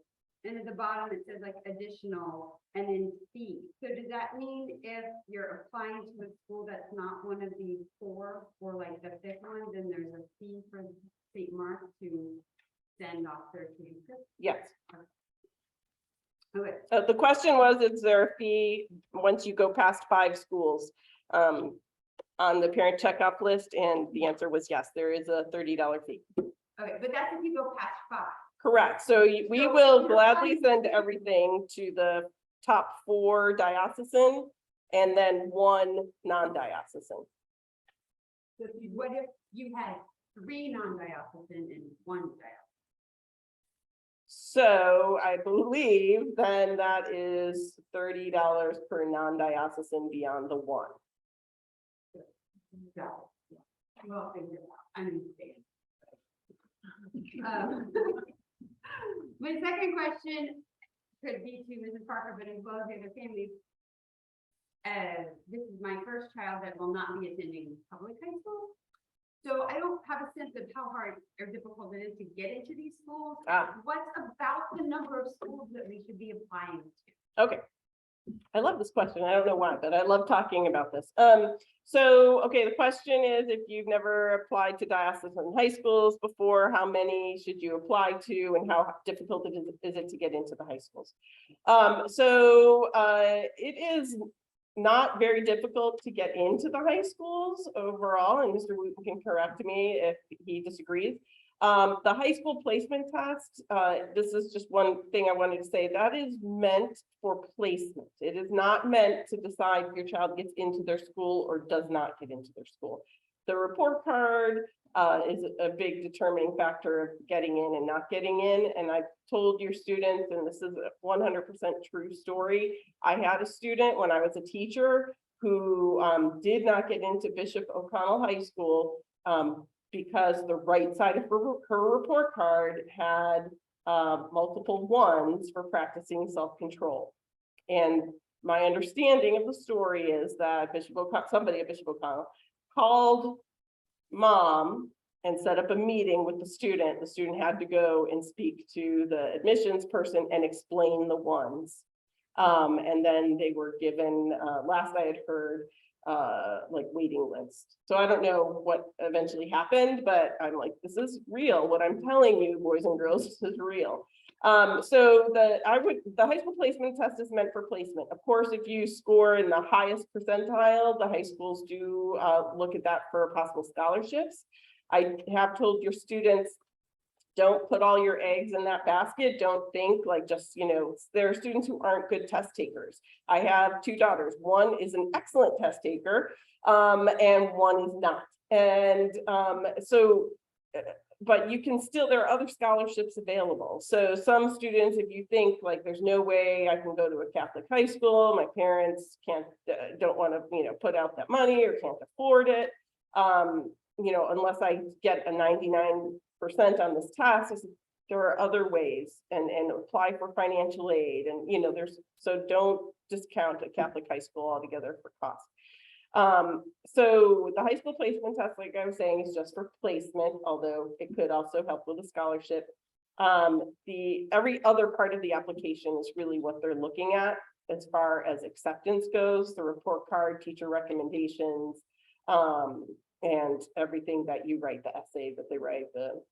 Speaker 6: And at the bottom, it says like additional and then fee. So does that mean if you're applying to a school that's not one of these four or like the fifth one, then there's a fee for St. Mark to send off their transcript?
Speaker 1: Yes.
Speaker 6: Okay,
Speaker 1: The question was, is there a fee once you go past 5 schools on the parent checkoff list? And the answer was yes, there is a $30 fee.
Speaker 6: okay, but that's if you go past 5.
Speaker 1: Correct. So we
Speaker 6: So
Speaker 1: will
Speaker 6: you're
Speaker 1: gladly
Speaker 6: applying-
Speaker 1: send everything to the top 4 diocesan and then 1 non-diocesan.
Speaker 6: So what if you had 3 non-diocesan and 1 diocesan?
Speaker 1: So I believe then that is $30 per non-diocesan beyond the 1.
Speaker 6: Yeah. Well, figure it out. I understand. My second question could be to Mrs. Parker, but as well as the other families. This is my first child that will not be attending public high school. So I don't have a sense of how hard or difficult it is to get into these schools. What's about the number of schools that we should be applying to?
Speaker 1: Okay. I love this question. I don't know why, but I love talking about this. Okay, the question is, if you've never applied to diocesan high schools before, how many should you apply to and how difficult is it to get into the high schools? It is not very difficult to get into the high schools overall, and Mr. Wooten can correct me if he disagrees. The high school placement test, this is just one thing I wanted to say, that is meant for placement. It is not meant to decide if your child gets into their school or does not get into their school. The report card is a big determining factor of getting in and not getting in. And I've told your students, and this is a 100% true story. I had a student when I was a teacher who did not get into Bishop O'Connell High School because the right side of her report card had multiple 1s for practicing self-control. And my understanding of the story is that somebody at Bishop O'Connell called mom and set up a meeting with the student. The student had to go and speak to the admissions person and explain the 1s. And then they were given, last I had heard, like waiting list. So I don't know what eventually happened, but I'm like, this is real. What I'm telling you, boys and girls, this is real. The high school placement test is meant for placement. Of course, if you score in the highest percentile, the high schools do look at that for possible scholarships. I have told your students, don't put all your eggs in that basket. Don't think like just, there are students who aren't good test takers. I have 2 daughters. One is an excellent test taker, and one is not. And but you can still, there are other scholarships available. So some students, if you think like, there's no way I can go to a Catholic high school, my parents don't want to, put out that money or can't afford it. Unless I get a 99% on this test, there are other ways and apply for financial aid. And, so don't discount a Catholic high school altogether for cost. So the high school placement test, like I was saying, is just for placement, although it could also help with a scholarship. Every other part of the application is really what they're looking at as far as acceptance goes, the report card, teacher recommendations, and everything that you write, the essay that they write, the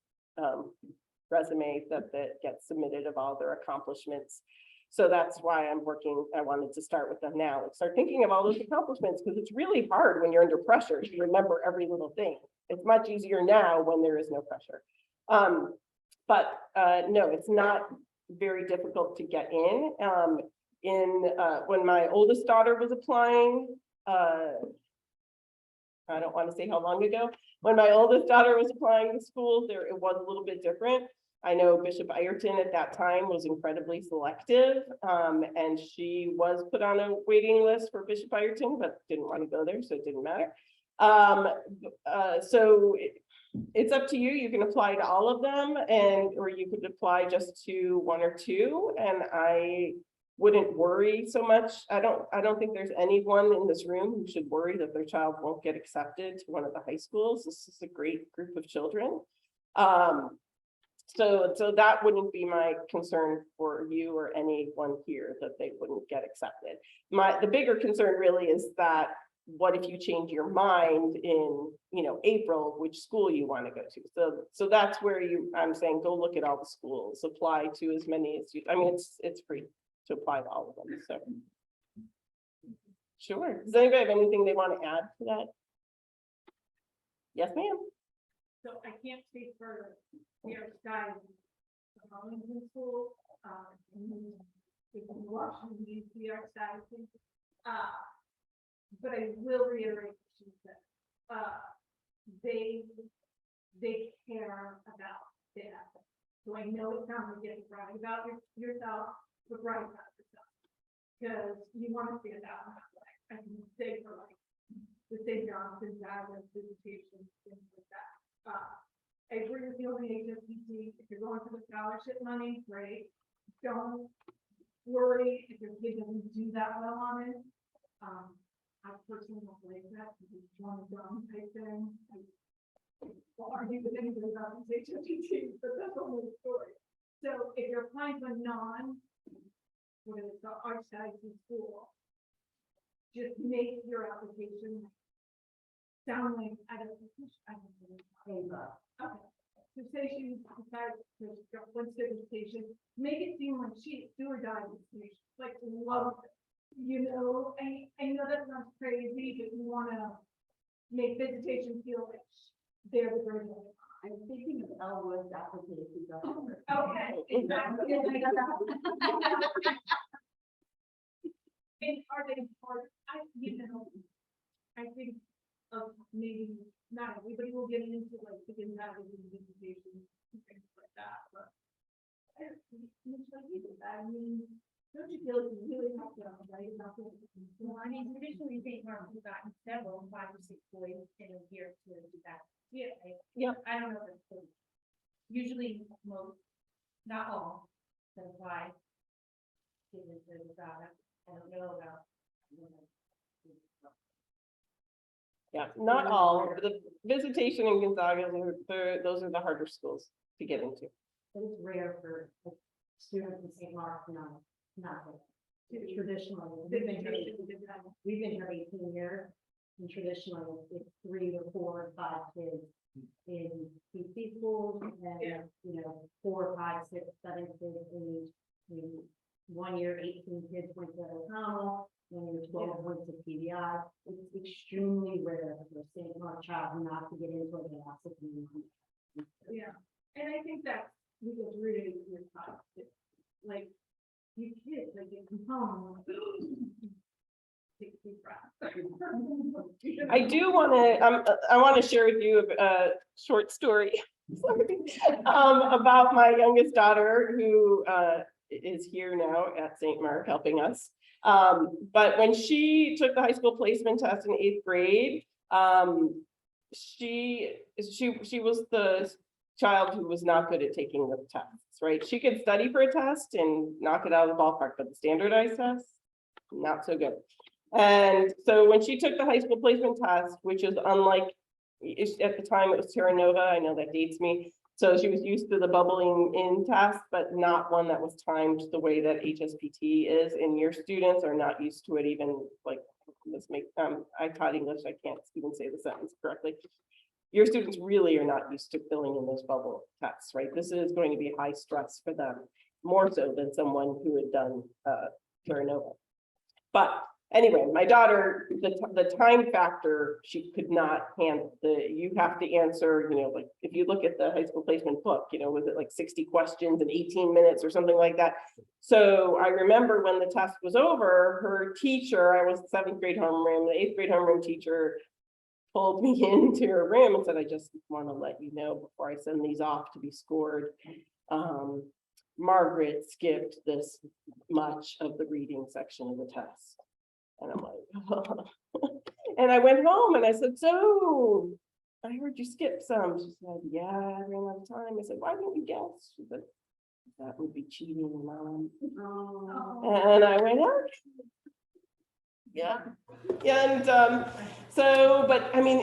Speaker 1: resume that gets submitted of all their accomplishments. So that's why I wanted to start with them now and start thinking of all those accomplishments, because it's really hard when you're under pressure to remember every little thing. It's much easier now when there is no pressure. No, it's not very difficult to get in. When my oldest daughter was applying, I don't want to say how long ago, when my oldest daughter was applying to schools, it was a little bit different. I know Bishop Ireton at that time was incredibly selective, and she was put on a waiting list for Bishop Ireton, but didn't want to go there, so it didn't matter. It's up to you. You can apply to all of them, or you could apply just to 1 or 2. And I wouldn't worry so much. I don't think there's anyone in this room who should worry that their child won't get accepted to one of the high schools. This is a great group of children. So that wouldn't be my concern for you or anyone here, that they wouldn't get accepted. The bigger concern really is that, what if you change your mind in, April, which school you want to go to? So that's where I'm saying, go look at all the schools, apply to as many as you, it's free to apply to all of them, so. Sure. Does anybody have anything they want to add to that? Yes, ma'am.
Speaker 3: So I can't speak for New York Sky, Arlington School, in Washington, New York Sky. But I will reiterate what she said. They care about the ethics. So I know it sounds like getting brag about yourself, but brag about yourself. Because you want to stand out in that way. I can say for like the St. John's Island visitation, things like that. I agree with you on the HSBC. If you're going for the scholarship money, great. Don't worry if your kid doesn't do that well on it. I personally don't believe that, because it's one and done type thing. I won't argue with anybody about these HSBCs, but that's a whole story. So if you're applying to a what is the archdiocese school, just make your application sound like, I don't know. Okay. So say she decides to go one station, make it seem like she's do or die destination, like love it. I know that sounds crazy, but you wanna make visitation feel like they're the great one.
Speaker 5: I'm thinking of Elwood's application.
Speaker 3: Okay, exactly. And are they part, I think maybe not everybody will get into like thinking that with visitation and things like that, but I mean, don't you feel like you really have to write about it?
Speaker 5: Well, I mean, traditionally, St. Mark's has gotten several 5 or 6 boys in a year to do that.
Speaker 3: Yeah.
Speaker 1: Yep.
Speaker 5: I don't know if it's true. Usually most, not all, that's why. I don't know about.
Speaker 1: Yeah, not all. The visitation in Gonzaga, those are the harder schools to get into.
Speaker 5: But it's rare for a student in St. Mark's, not traditionally. We've been here 18 years, and traditionally it's 3 or 4 or 5 kids in PC schools, and then, 4, 5, 6, 7 kids in 1 year, 18 kids went to O'Connell, 1 year, 12 went to PBI. It's extremely rare for a St. Mark child not to get into it.
Speaker 3: Yeah, and I think that we was really your time. Like, you kids, like, you come home. Take a deep breath.
Speaker 1: I do want to, I want to share with you a short story sorry, about my youngest daughter who is here now at St. Mark helping us. But when she took the high school placement test in 8th grade, she was the child who was not good at taking the tests, right? She could study for a test and knock it out of the ballpark, but the standardized tests, not so good. And so when she took the high school placement test, which is unlike, at the time it was Terra Nova, I know that dates me. So she was used to the bubbling in test, but not one that was timed the way that HSPT is, and your students are not used to it even like, let's make, I taught English, I can't even say the sentence correctly. Your students really are not used to filling in those bubble tests, right? This is going to be high stress for them, more so than someone who had done Terra Nova. But anyway, my daughter, the time factor, she could not handle. You have to answer, like if you look at the high school placement book, was it like 60 questions in 18 minutes or something like that? So I remember when the test was over, her teacher, I was 7th grade homeroom, the 8th grade homeroom teacher pulled me into her room and said, I just want to let you know before I send these off to be scored. Margaret skipped this much of the reading section of the test. And I'm like, oh. And I went home and I said, so I heard you skip some. She said, yeah, I ran out of time. I said, why didn't you guess? She said, That would be cheating, Mom.
Speaker 6: Oh.
Speaker 1: And I went, "Oh." Yeah, and so, but I mean,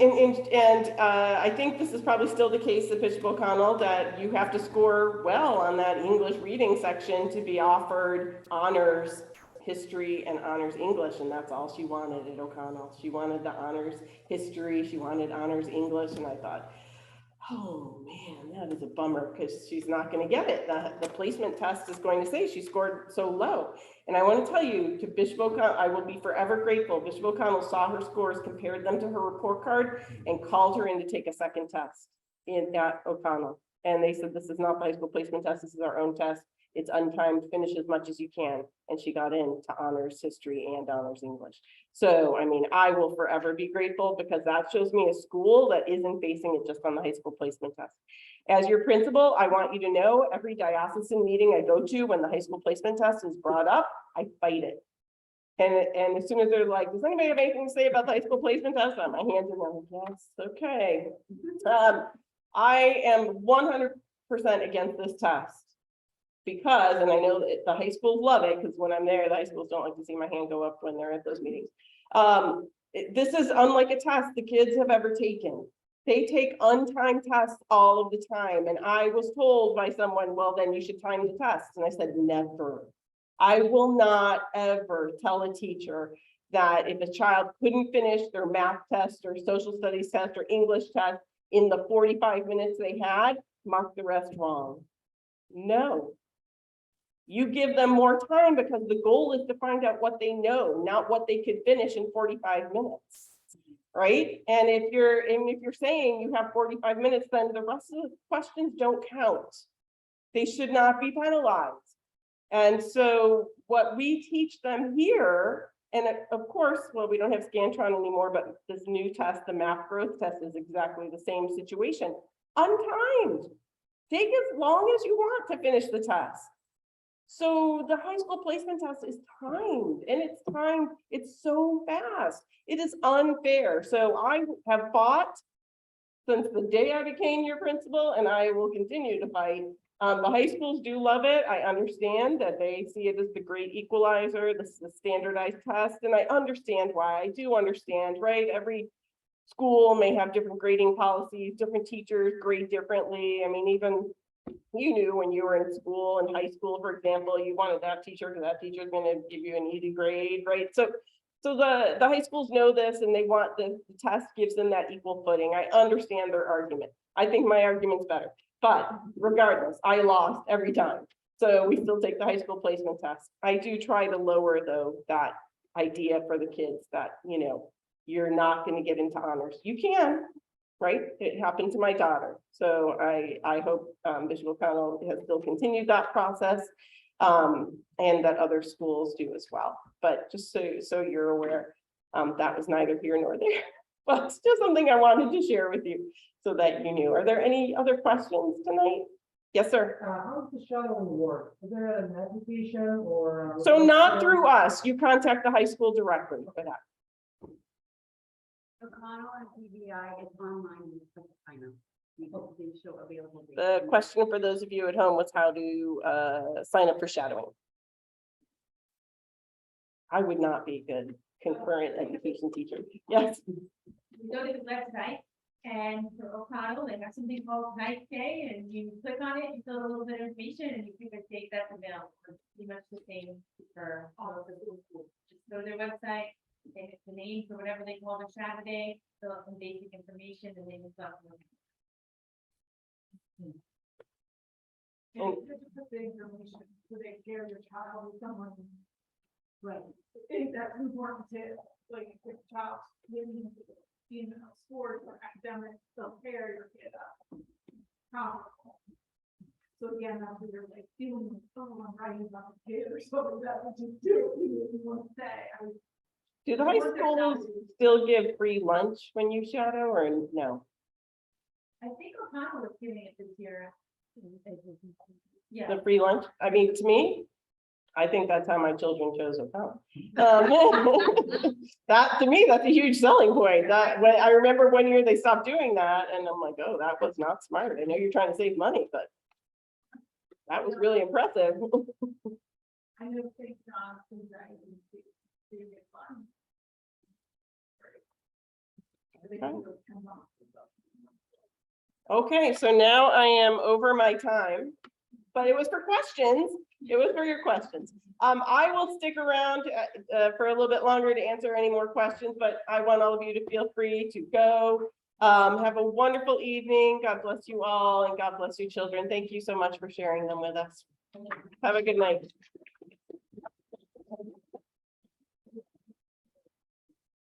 Speaker 1: I think this is probably still the case at Bishop O'Connell, that you have to score well on that English reading section to be offered honors history and honors English, and that's all she wanted at O'Connell. She wanted the honors history, she wanted honors English, and I thought, oh man, that is a bummer, because she's not going to get it. The placement test is going to say she scored so low. And I want to tell you, to Bishop O'Connell, I will be forever grateful. Bishop O'Connell saw her scores, compared them to her report card, and called her in to take a second test at O'Connell. And they said, this is not the high school placement test, this is our own test. It's untimed, finish as much as you can. And she got in to honors history and honors English. So, I mean, I will forever be grateful, because that shows me a school that isn't basing it just on the high school placement test. As your principal, I want you to know, every diocesan meeting I go to, when the high school placement test is brought up, I fight it. And as soon as they're like, does anybody have anything to say about the high school placement test? My hands in them, yes, okay. I am 100% against this test. Because, and I know that the high schools love it, because when I'm there, the high schools don't like to see my hand go up when they're at those meetings. This is unlike a test the kids have ever taken. They take untimed tests all of the time. And I was told by someone, well, then you should time the test. And I said, never. I will not ever tell a teacher that if a child couldn't finish their math test or social studies test or English test in the 45 minutes they had, mark the rest wrong. No. You give them more time, because the goal is to find out what they know, not what they could finish in 45 minutes. Right? And if you're saying you have 45 minutes, then the rest of the questions don't count. They should not be penalized. And so what we teach them here, and of course, well, we don't have Scantron anymore, but this new test, the math growth test, is exactly the same situation. Untimed. Take as long as you want to finish the test. So the high school placement test is timed, and it's so fast. It is unfair. So I have fought since the day I became your principal, and I will continue to fight. The high schools do love it. I understand that they see it as the great equalizer, this is the standardized test, and I understand why. I do understand, right? Every school may have different grading policies, different teachers grade differently. I mean, even you knew when you were in school, in high school, for example, you wanted that teacher because that teacher is going to give you an easy grade, right? So the high schools know this, and they want the test gives them that equal footing. I understand their argument. I think my argument's better, but regardless, I lost every time. So we still take the high school placement test. I do try to lower, though, that idea for the kids that, you know, you're not going to get into honors. You can, right? It happened to my daughter. So I hope Bishop O'Connell has still continued that process, and that other schools do as well. But just so you're aware, that was neither here nor there. But it's just something I wanted to share with you so that you knew. Are there any other questions tonight? Yes, sir.
Speaker 7: How does the shadowing work? Is there an application or?
Speaker 1: So not through us. You contact the high school directly for that.
Speaker 6: O'Connell and PBI is online, you can sign up. You can show available.
Speaker 1: The question for those of you at home was how to sign up for shadowing. I would not be a good concurrent education teacher. Yes.
Speaker 3: You go to the website, and for O'Connell, they have something called Night Day, and you click on it, you fill a little bit of information, and you can take that available. It's pretty much the same for all of the schools. Just go to their website, they hit the name for whatever they call their Saturday, fill out some basic information, and then it's up.
Speaker 1: And-
Speaker 3: Just put the information, so they share your child with someone.
Speaker 5: Right.
Speaker 3: I think that's important to, like, if your child's living in sports or academic, they'll pair your kid up. So again, that's what you're like feeling, oh, I'm writing about the kid or something that would just do, you want to say.
Speaker 1: Do the high schools still give free lunch when you shadow, or no?
Speaker 3: I think O'Connell was giving it this year. Yeah.
Speaker 1: The free lunch? I mean, to me, I think that's how my children chose O'Connell. That, to me, that's a huge selling point. That, when I remember one year they stopped doing that, and I'm like, oh, that was not smart. I know you're trying to save money, but That was really impressive.
Speaker 3: I know St. John's is right. Doing it fun. I think it was 10 months.
Speaker 1: Okay, so now I am over my time, but it was for questions. It was for your questions. I will stick around for a little bit longer to answer any more questions, but I want all of you to feel free to go. Have a wonderful evening. God bless you all and God bless you children. Thank you so much for sharing them with us. Have a good night.